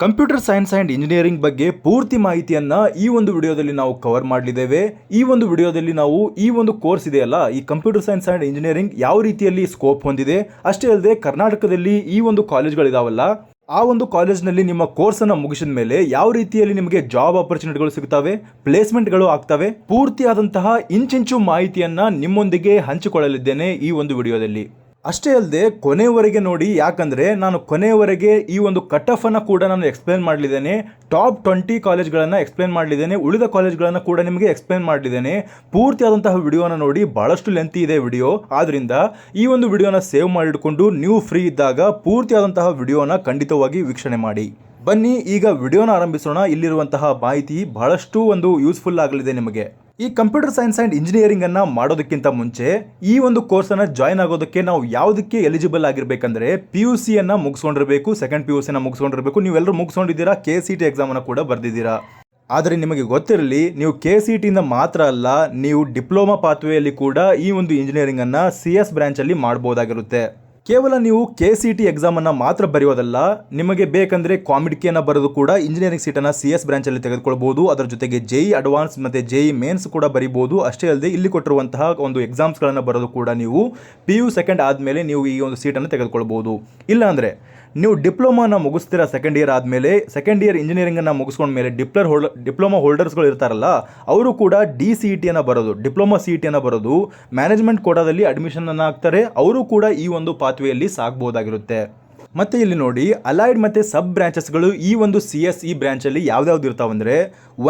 Computer science and engineering ಬಗ್ಗೆ ಪೂರ್ತಿ ಮಾಹಿತಿಯನ್ನ ಈ ಒಂದು ವಿಡಿಯೋದಲ್ಲಿ ನಾವು ಕವರ್ ಮಾಡಲಿದ್ದೇವೆ. ಈ ಒಂದು ವಿಡಿಯೋದಲ್ಲಿ ನಾವು ಈ ಒಂದು ಕೋರ್ಸ್ ಇದೆಯಲ್ಲ, ಈ ಕಂಪ್ಯೂಟರ್ ಸೈನ್ಸ್ ಆ್ಯಂಡ್ ಇಂಜಿನಿಯರಿಂಗ್ ಯಾವ ರೀತಿಯಲ್ಲಿ ಸ್ಕೋಪ್ ಹೊಂದಿದೆ, ಅಷ್ಟೇ ಅಲ್ಲದೆ ಕರ್ನಾಟಕದಲ್ಲಿ ಈ ಒಂದು ಕಾಲೇಜ್ಗಳಿದಾವಲ್ಲ, ಆ ಒಂದು ಕಾಲೇಜ್ನಲ್ಲಿ ನಿಮ್ಮ ಕೋರ್ಸನ್ನು ಮುಗಿಸಿದ ಮೇಲೆ ಯಾವ ರೀತಿಯಲ್ಲಿ ನಿಮಗೆ ಜಾಬ್ ಆಪರ್ಚುನಿಟಿಗಳು ಸಿಗ್ತವೆ, ಪ್ಲೇಸ್ಮೆಂಟ್ಗಳು ಆಗ್ತವೆ, ಪೂರ್ತಿಯಾದಂತಹ ಇಂಚಿಂಚು ಮಾಹಿತಿಯನ್ನ ನಿಮ್ಮೊಂದಿಗೆ ಹಂಚಿಕೊಳ್ಳಲಿದ್ದೇನೆ ಈ ಒಂದು ವಿಡಿಯೋದಲ್ಲಿ. ಅಷ್ಟೇ ಅಲ್ಲದೆ ಕೊನೆಯವರೆಗೆ ನೋಡಿ, ಯಾಕಂದರೆ ನಾನು ಕೊನೆಯವರೆಗೆ ಈ ಒಂದು ಕಟ್ ಆಫ್ ಅನ್ನು ಕೂಡ ನಾನು ಎಕ್ಸ್ಪ್ಲೇನ್ ಮಾಡಲಿದ್ದೇನೆ. ಟಾಪ್ 20 ಕಾಲೇಜ್ಗಳನ್ನು ಎಕ್ಸ್ಪ್ಲೇನ್ ಮಾಡಲಿದ್ದೇನೆ, ಉಳಿದ ಕಾಲೇಜ್ಗಳನ್ನು ಕೂಡ ನಿಮಗೆ ಎಕ್ಸ್ಪ್ಲೇನ್ ಮಾಡಲಿದ್ದೇನೆ. ಪೂರ್ತಿಯಾದಂತಹ ವಿಡಿಯೋನ ನೋಡಿ, ಭಾಳಷ್ಟು ಲೆಂತಿ ಇದೆ ವಿಡಿಯೋ, ಆದ್ದರಿಂದ ಈ ಒಂದು ವಿಡಿಯೋನ ಸೇವ್ ಮಾಡಿಟ್ಕೊಂಡು ನೀವು ಫ್ರೀ ಇದ್ದಾಗ ಪೂರ್ತಿಯಾದಂತಹ ವಿಡಿಯೋನ ಖಂಡಿತವಾಗಿ ವೀಕ್ಷಣೆ ಮಾಡಿ. ಬನ್ನಿ ಈಗ ವಿಡಿಯೋನ ಆರಂಭಿಸೋಣ. ಇಲ್ಲಿರುವಂತಹ ಮಾಹಿತಿ ಬಹಳಷ್ಟು ಒಂದು ಯೂಸ್ಫುಲ್ ಆಗಲಿದೆ ನಿಮಗೆ. ಈ ಕಂಪ್ಯೂಟರ್ ಸೈನ್ಸ್ ಆ್ಯಂಡ್ ಇಂಜಿನಿಯರಿಂಗನ್ನು ಮಾಡೋದಕ್ಕಿಂತ ಮುಂಚೆ ಈ ಒಂದು ಕೋರ್ಸನ್ನು ಜಾಯ್ನ್ ಆಗೋದಕ್ಕೆ ನಾವು ಯಾವುದಕ್ಕೆ ಎಲಿಜಿಬಲ್ ಆಗಿರಬೇಕಂದ್ರೆ PUC ಮುಗಿಸ್ಕೊಂಡಿರಬೇಕು, ಸೆಕೆಂಡ್ PUC ಮುಗಿಸ್ಕೊಂಡಿರಬೇಕು. ನೀವೆಲ್ಲರೂ ಮುಗಿಸ್ಕೊಂಡಿದ್ದೀರಾ, KCET ಎಕ್ಸಾಮನ್ನು ಕೂಡ ಬರೆದಿದ್ದೀರಾ. ಆದರೆ ನಿಮಗೆ ಗೊತ್ತಿರಲಿ, ನೀವು KCET ಮಾತ್ರ ಅಲ್ಲ, ನೀವು ಡಿಪ್ಲೊಮಾ ಪಾತ್ವೆಯಲ್ಲಿ ಕೂಡ ಈ ಒಂದು ಇಂಜಿನಿಯರಿಂಗನ್ನು CS ಬ್ರಾಂಚಲ್ಲಿ ಮಾಡ್ಬೋದಾಗಿರುತ್ತೆ. ಕೇವಲ ನೀವು KCET ಎಕ್ಸಾಮನ್ನು ಮಾತ್ರ ಬರೆಯೋದಲ್ಲ, ನಿಮಗೆ ಬೇಕಂದರೆ ಕಾಮಿಡಿಕೆಯನ್ನು ಬರೆದು ಕೂಡ ಇಂಜಿನಿಯರಿಂಗ್ ಸೀಟನ್ನು CS ಬ್ರಾಂಚಲ್ಲಿ ತೆಗೆದುಕೊಳ್ಬೋದು. ಅದರ ಜೊತೆಗೆ JEE ಅಡ್ವಾನ್ಸ್ ಮತ್ತು JEE ಮೇನ್ಸ್ ಕೂಡ ಬರೀಬೋದು. ಅಷ್ಟೇ ಅಲ್ಲದೆ ಇಲ್ಲಿ ಕೊಟ್ಟಿರುವಂತಹ ಒಂದು ಎಕ್ಸಾಮ್ಸ್ಗಳನ್ನು ಬರೆದು ಕೂಡ ನೀವು PU ಸೆಕೆಂಡ್ ಆದಮೇಲೆ ನೀವು ಈ ಒಂದು ಸೀಟನ್ನು ತೆಗೆದುಕೊಳ್ಬೋದು. ಇಲ್ಲಾಂದರೆ ನೀವು ಡಿಪ್ಲೊಮಾನ ಮುಗಿಸ್ತೀರಾ ಸೆಕೆಂಡ್ ಇಯರ್ ಆದಮೇಲೆ, ಸೆಕೆಂಡ್ ಇಯರ್ ಇಂಜಿನಿಯರಿಂಗನ್ನು ಮುಗಿಸ್ಕೊಂಡ್ಮೇಲೆ ಡಿಪ್ಲೊಮಾ ಹೋಲ್ಡರ್ಸ್ಗಳು ಇರ್ತಾರಲ್ಲ, ಅವರು ಕೂಡ DCET ಬರೋದು, ಡಿಪ್ಲೊಮಾ CET ಬರೋದು, ಮ್ಯಾನೇಜ್ಮೆಂಟ್ ಕೋಟಾದಲ್ಲಿ ಅಡ್ಮಿಷನನ್ನು ಆಗ್ತಾರೆ. ಅವರು ಕೂಡ ಈ ಒಂದು ಪಾತ್ವೆಯಲ್ಲಿ ಸಾಗಬಹುದಾಗಿರುತ್ತೆ. ಮತ್ತು ಇಲ್ಲಿ ನೋಡಿ, ಅಲೈಡ್ ಮತ್ತು ಸಬ್ ಬ್ರಾಂಚಸ್ಗಳು ಈ ಒಂದು CSE ಬ್ರಾಂಚಲ್ಲಿ ಯಾವ್ದಾವ್ದು ಇರ್ತಾವಂದರೆ,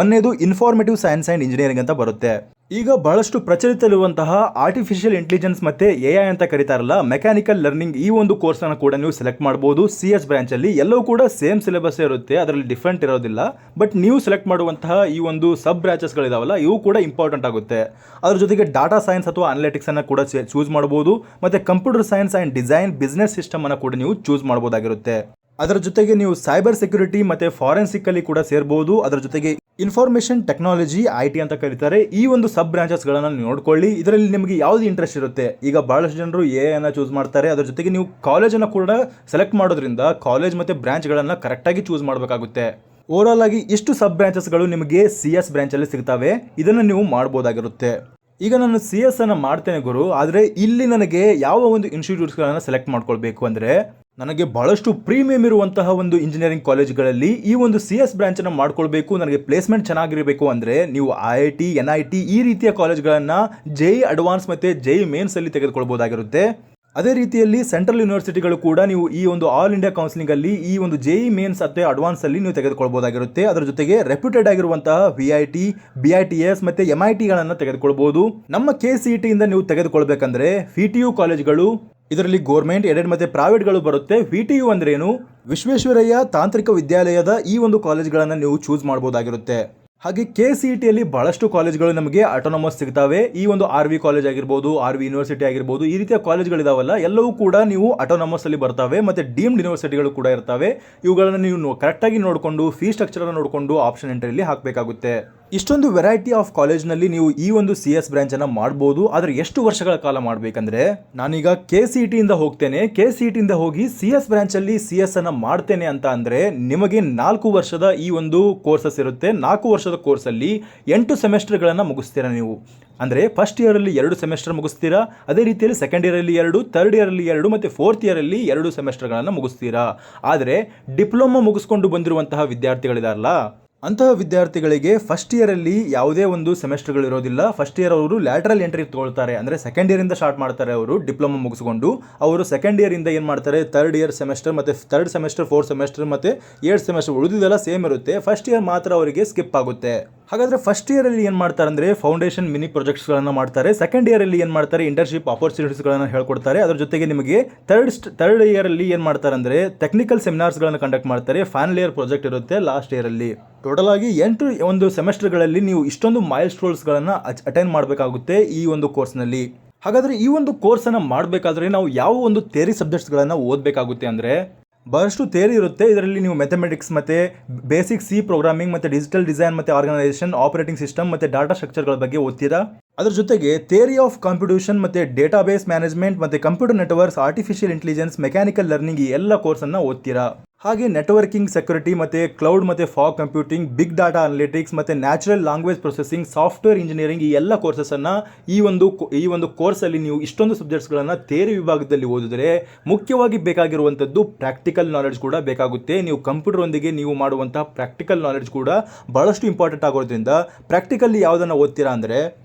ಒಂದೇದು ಇನ್ಫಾರ್ಮೇಟಿವ್ ಸೈನ್ಸ್ ಆ್ಯಂಡ್ ಇಂಜಿನಿಯರಿಂಗ್ ಅಂತ ಬರುತ್ತೆ. ಈಗ ಬಹಳಷ್ಟು ಪ್ರಚಲಿತವಿರುವಂತಹ ಆರ್ಟಿಫಿಷಿಯಲ್ ಇಂಟೆಲಿಜೆನ್ಸ್ ಮತ್ತು AI ಅಂತ ಕರೀತಾರಲ್ಲ, ಮೆಕ್ಯಾನಿಕಲ್ ಲರ್ನಿಂಗ್, ಈ ಒಂದು ಕೋರ್ಸನ್ನು ಕೂಡ ನೀವು ಸೆಲೆಕ್ಟ್ ಮಾಡ್ಬೋದು CS ಬ್ರಾಂಚಲ್ಲಿ. ಎಲ್ಲವೂ ಕೂಡ ಸೇಮ್ ಸಿಲೆಬಸ್ ಇರುತ್ತೆ, ಅದರಲ್ಲಿ ಡಿಫ್ರೆಂಟ್ ಇರೋದಿಲ್ಲ. ಬಟ್ ನೀವು ಸೆಲೆಕ್ಟ್ ಮಾಡುವಂತಹ ಈ ಒಂದು ಸಬ್ ಬ್ರಾಂಚಸ್ಗಳಿದಾವಲ್ಲ, ಇವು ಕೂಡ ಇಂಪಾರ್ಟೆಂಟ್ ಆಗುತ್ತೆ. ಅದ್ರ ಜೊತೆಗೆ ಡಾಟಾ ಸೈನ್ಸ್ ಅಥವಾ ಅನಲಿಟಿಕ್ಸನ್ನು ಕೂಡ ಚೂಸ್ ಮಾಡ್ಬೋದು. ಮತ್ತು computer science and design business ಸಿಸ್ಟಮನ್ನು ಕೂಡ ನೀವು ಚೂಸ್ ಮಾಡ್ಬೋದಾಗಿರುತ್ತೆ. ಅದರ ಜೊತೆಗೆ ನೀವು ಸೈಬರ್ ಸೆಕ್ಯೂರಿಟಿ ಮತ್ತು ಫಾರೆನ್ಸಿಕ್ಕಲ್ಲಿ ಕೂಡ ಸೇರ್ಬೋದು. ಅದರ ಜೊತೆಗೆ ಇನ್ಫಾರ್ಮೇಷನ್ ಟೆಕ್ನಾಲಜಿ IT ಅಂತ ಕರೀತಾರೆ. ಈ ಒಂದು ಸಬ್ ಬ್ರಾಂಚಸ್ಗಳನ್ನು ನೋಡ್ಕೊಳ್ಳಿ, ಇದರಲ್ಲಿ ನಿಮಗೆ ಯಾವುದು ಇಂಟ್ರೆಸ್ಟ್ ಇರುತ್ತೆ. ಈಗ ಭಾಳಷ್ಟು ಜನರು AI ಚೂಸ್ ಮಾಡ್ತಾರೆ. ಅದರ ಜೊತೆಗೆ ನೀವು ಕಾಲೇಜನ್ನು ಕೂಡ ಸೆಲೆಕ್ಟ್ ಮಾಡೋದ್ರಿಂದ ಕಾಲೇಜ್ ಮತ್ತು ಬ್ರಾಂಚ್ಗಳನ್ನು ಕರೆಕ್ಟಾಗಿ ಚೂಸ್ ಮಾಡಬೇಕಾಗುತ್ತೆ. ಓವರಾಲ್ ಆಗಿ ಇಷ್ಟು ಸಬ್ ಬ್ರಾಂಚಸ್ಗಳು ನಿಮಗೆ CS ಬ್ರಾಂಚಲ್ಲಿ ಸಿಗ್ತವೆ, ಇದನ್ನು ನೀವು ಮಾಡ್ಬೋದಾಗಿರುತ್ತೆ. ಈಗ ನಾನು CS ಮಾಡ್ತೇನೆ ಗುರು, ಆದರೆ ಇಲ್ಲಿ ನನಗೆ ಯಾವ ಒಂದು ಇನ್ಸ್ಟಿಟ್ಯೂಟ್ಸ್ಗಳನ್ನು ಸೆಲೆಕ್ಟ್ ಮಾಡ್ಕೊಳ್ಬೇಕು ಅಂದರೆ, ನನಗೆ ಬಹಳಷ್ಟು ಪ್ರೀಮಿಯಂ ಇರುವಂತಹ ಒಂದು ಇಂಜಿನಿಯರಿಂಗ್ ಕಾಲೇಜ್ಗಳಲ್ಲಿ ಈ ಒಂದು CS ಬ್ರಾಂಚನ್ನು ಮಾಡ್ಕೊಳ್ಬೇಕು, ನನಗೆ ಪ್ಲೇಸ್ಮೆಂಟ್ ಚೆನ್ನಾಗಿರಬೇಕು ಅಂದರೆ ನೀವು IIT, NIT ಈ ರೀತಿಯ ಕಾಲೇಜ್ಗಳನ್ನು JEE ಅಡ್ವಾನ್ಸ್ ಮತ್ತು JEE ಮೇನ್ಸಲ್ಲಿ ತೆಗೆದುಕೊಳ್ಬೋದಾಗಿರುತ್ತೆ. ಅದೇ ರೀತಿಯಲ್ಲಿ ಸೆಂಟ್ರಲ್ ಯೂನಿವರ್ಸಿಟಿಗಳು ಕೂಡ ನೀವು ಈ ಒಂದು ಆಲ್ ಇಂಡಿಯಾ ಕೌನ್ಸಿಲಿಂಗಲ್ಲಿ ಈ ಒಂದು JEE ಮೇನ್ಸ್ ಮತ್ತು ಅಡ್ವಾನ್ಸಲ್ಲಿ ನೀವು ತೆಗೆದುಕೊಳ್ಬೋದಾಗಿರುತ್ತೆ. ಅದರ ಜೊತೆಗೆ ರೆಪ್ಯೂಟೆಡ್ ಆಗಿರುವಂತಹ VIT, BITS ಮತ್ತು MITಗಳನ್ನು ತೆಗೆದುಕೊಳ್ಬೋದು. ನಮ್ಮ KCET ನೀವು ತೆಗೆದುಕೊಳ್ಬೇಕಂದ್ರೆ VTU ಕಾಲೇಜ್ಗಳು, ಇದರಲ್ಲಿ ಗೌರ್ಮೆಂಟ್, ಎಡೆಡ್ ಮತ್ತು ಪ್ರೈವೇಟ್ಗಳು ಬರುತ್ತೆ. VTU ಅಂದ್ರೇನು, ವಿಶ್ವೇಶ್ವರಯ್ಯ ತಾಂತ್ರಿಕ ವಿದ್ಯಾಲಯದ ಈ ಒಂದು ಕಾಲೇಜ್ಗಳನ್ನು ನೀವು ಚೂಸ್ ಮಾಡ್ಬೋದಾಗಿರುತ್ತೆ. ಹಾಗೆ KCET ಬಹಳಷ್ಟು ಕಾಲೇಜ್ಗಳು ನಮಗೆ ಆಟೋನಮಸ್ ಸಿಗ್ತವೆ. ಈ ಒಂದು RV ಕಾಲೇಜ್ ಆಗಿರ್ಬೋದು, RV ಯೂನಿವರ್ಸಿಟಿ ಆಗಿರ್ಬೋದು, ಈ ರೀತಿಯ ಕಾಲೇಜ್ಗಳಿದಾವಲ್ಲ, ಎಲ್ಲವೂ ಕೂಡ ನೀವು ಆಟೋನಮಸ್ ಅಲ್ಲಿ ಬರ್ತವೆ. ಮತ್ತು ಡೀಮ್ಡ್ ಯೂನಿವರ್ಸಿಟಿಗಳು ಕೂಡ ಇರ್ತವೆ. ಇವುಗಳನ್ನು ನೀವು ಕರೆಕ್ಟಾಗಿ ನೋಡಿಕೊಂಡು ಫೀ ಸ್ಟ್ರಕ್ಚರನ್ನು ನೋಡಿಕೊಂಡು ಆಪ್ಷನ್ ಎಂಟ್ರಿಯಲ್ಲಿ ಹಾಕಬೇಕಾಗುತ್ತೆ. ಇಷ್ಟೊಂದು ವೆರೈಟಿ ಆಫ್ ಕಾಲೇಜ್ನಲ್ಲಿ ನೀವು ಈ ಒಂದು CS ಬ್ರಾಂಚನ್ನು ಮಾಡ್ಬೋದು. ಆದರೆ ಎಷ್ಟು ವರ್ಷಗಳ ಕಾಲ ಮಾಡಬೇಕಂದ್ರೆ, ನಾನೀಗ KCET ಹೋಗ್ತೇನೆ, KCET ಹೋಗಿ CS ಬ್ರಾಂಚಲ್ಲಿ CS ಮಾಡ್ತೇನೆ ಅಂತ ಅಂದರೆ ನಿಮಗೆ 4 ವರ್ಷದ ಈ ಒಂದು ಕೋರ್ಸಸ್ ಇರುತ್ತೆ. 4 ವರ್ಷದ ಕೋರ್ಸಲ್ಲಿ 8 ಸೆಮೆಸ್ಟರ್ಗಳನ್ನು ಮುಗಿಸ್ತೀರಾ ನೀವು. ಅಂದರೆ ಫಸ್ಟ್ ಇಯರಲ್ಲಿ 2 ಸೆಮೆಸ್ಟರ್ ಮುಗಿಸ್ತೀರಾ, ಅದೇ ರೀತಿಯಲ್ಲಿ ಸೆಕೆಂಡ್ ಇಯರಲ್ಲಿ 2, ಥರ್ಡ್ ಇಯರಲ್ಲಿ 2 ಮತ್ತು ಫೋರ್ತ್ ಇಯರಲ್ಲಿ 2 ಸೆಮೆಸ್ಟರ್ಗಳನ್ನು ಮುಗಿಸ್ತೀರಾ. ಆದರೆ ಡಿಪ್ಲೊಮಾ ಮುಗಿಸ್ಕೊಂಡು ಬಂದಿರುವಂತಹ ವಿದ್ಯಾರ್ಥಿಗಳಿದಾರಲ್ಲ, ಅಂತಹ ವಿದ್ಯಾರ್ಥಿಗಳಿಗೆ ಫಸ್ಟ್ ಇಯರಲ್ಲಿ ಯಾವುದೇ ಒಂದು ಸೆಮೆಸ್ಟರ್ಗಳಿರೋದಿಲ್ಲ. ಫಸ್ಟ್ ಇಯರ್ ಅವರು ಲ್ಯಾಟರಲ್ ಎಂಟ್ರಿ ತಗೊಳ್ತಾರೆ, ಅಂದರೆ ಸೆಕೆಂಡ್ ಇಯರಿಂದ ಸ್ಟಾರ್ಟ್ ಮಾಡ್ತಾರೆ. ಅವರು ಡಿಪ್ಲೊಮಾ ಮುಗಿಸ್ಕೊಂಡು ಅವರು ಸೆಕೆಂಡ್ ಇಯರಿಂದ ಏನು ಮಾಡ್ತಾರೆ, ಥರ್ಡ್ ಇಯರ್ ಸೆಮೆಸ್ಟರ್ ಮತ್ತು ಥರ್ಡ್ ಸೆಮೆಸ್ಟರ್, ಫೋರ್ತ್ ಸೆಮೆಸ್ಟರ್ ಮತ್ತು 8 ಸೆಮೆಸ್ಟರ್ ಉಳಿದಿದ್ದೆಲ್ಲ ಸೇಮ್ ಇರುತ್ತೆ. ಫಸ್ಟ್ ಇಯರ್ ಮಾತ್ರ ಅವರಿಗೆ ಸ್ಕಿಪ್ ಆಗುತ್ತೆ. ಹಾಗಾದರೆ ಫಸ್ಟ್ ಇಯರಲ್ಲಿ ಏನು ಮಾಡ್ತಾರೆ ಅಂದರೆ ಫೌಂಡೇಶನ್ ಮಿನಿ ಪ್ರಾಜೆಕ್ಟ್ಸ್ಗಳನ್ನು ಮಾಡ್ತಾರೆ. ಸೆಕೆಂಡ್ ಇಯರಲ್ಲಿ ಏನು ಮಾಡ್ತಾರೆ, ಇಂಟರ್ನ್ಶಿಪ್ ಆಪರ್ಚುನಿಟೀಸ್ಗಳನ್ನು ಹೇಳ್ಕೊಡ್ತಾರೆ. ಅದರ ಜೊತೆಗೆ ನಿಮಗೆ ಥರ್ಡ್ ಇಯರಲ್ಲಿ ಏನು ಮಾಡ್ತಾರೆ ಅಂದರೆ ಟೆಕ್ನಿಕಲ್ ಸೆಮಿನಾರ್ಸ್ಗಳನ್ನು ಕಂಡಕ್ಟ್ ಮಾಡ್ತಾರೆ. ಫೈನಲ್ ಇಯರ್ ಪ್ರಾಜೆಕ್ಟ್ ಇರುತ್ತೆ ಲಾಸ್ಟ್ ಇಯರಲ್ಲಿ. ಟೋಟಲ್ ಆಗಿ 8 ಒಂದು ಸೆಮೆಸ್ಟರ್ಗಳಲ್ಲಿ ನೀವು ಇಷ್ಟೊಂದು ಮೈಲ್ ಸ್ಟೋನ್ಸ್ಗಳನ್ನು ಅಟೆಂಡ್ ಮಾಡಬೇಕಾಗುತ್ತೆ ಈ ಒಂದು ಕೋರ್ಸ್ನಲ್ಲಿ. ಹಾಗಾದರೆ ಈ ಒಂದು ಕೋರ್ಸನ್ನು ಮಾಡಬೇಕಾದ್ರೆ ನಾವು ಯಾವ ಒಂದು ಥಿಯರಿ ಸಬ್ಜೆಕ್ಟ್ಸ್ಗಳನ್ನು ಓದಬೇಕಾಗುತ್ತೆ ಅಂದರೆ, ಬಹಳಷ್ಟು ಥಿಯರಿ ಇರುತ್ತೆ. ಇದರಲ್ಲಿ ನೀವು ಮ್ಯಾಥಮೆಟಿಕ್ಸ್ ಮತ್ತು ಬೇಸಿಕ್ C ಪ್ರೋಗ್ರಾಮಿಂಗ್ ಮತ್ತು ಡಿಜಿಟಲ್ ಡಿಸೈನ್ ಮತ್ತು ಆರ್ಗನೈಸೇಷನ್, ಆಪರೇಟಿಂಗ್ ಸಿಸ್ಟಮ್ ಮತ್ತು ಡಾಟಾ ಸ್ಟ್ರಕ್ಚರ್ಗಳ ಬಗ್ಗೆ ಓದ್ತೀರಾ. ಅದರ ಜೊತೆಗೆ ಥಿಯರಿ ಆಫ್ ಕಂಪ್ಯೂಟೇಷನ್ ಮತ್ತು ಡೇಟಾಬೇಸ್ ಮ್ಯಾನೇಜ್ಮೆಂಟ್ ಮತ್ತು computer networks, artificial intelligence, mechanical learning ಈ ಎಲ್ಲ ಕೋರ್ಸನ್ನು ಓದ್ತೀರಾ. ಹಾಗೆ ನೆಟ್ವರ್ಕಿಂಗ್, ಸೆಕ್ಯೂರಿಟಿ ಮತ್ತು ಕ್ಲೌಡ್ ಮತ್ತು fog computing, big data analytics ಮತ್ತು natural language processing, software engineering ಈ ಎಲ್ಲ ಕೋರ್ಸಸ್ಸನ್ನು ಈ ಒಂದು ಕೋರ್ಸಲ್ಲಿ ನೀವು ಇಷ್ಟೊಂದು ಸಬ್ಜೆಕ್ಟ್ಸ್ಗಳನ್ನು ಥಿಯರಿ ವಿಭಾಗದಲ್ಲಿ ಓದಿದರೆ ಮುಖ್ಯವಾಗಿ ಬೇಕಾಗಿರುವಂಥದ್ದು ಪ್ರಾಕ್ಟಿಕಲ್ ನಾಲೆಡ್ಜ್ ಕೂಡ ಬೇಕಾಗುತ್ತೆ. ನೀವು ಕಂಪ್ಯೂಟರ್ನೊಂದಿಗೆ ನೀವು ಮಾಡುವಂತಹ ಪ್ರಾಕ್ಟಿಕಲ್ ನಾಲೆಡ್ಜ್ ಕೂಡ ಬಹಳಷ್ಟು ಇಂಪಾರ್ಟೆಂಟ್ ಆಗೋದ್ರಿಂದ ಪ್ರಾಕ್ಟಿಕಲ್ಲಿ ಯಾವುದನ್ನು ಓದ್ತೀರಾ ಅಂದರೆ,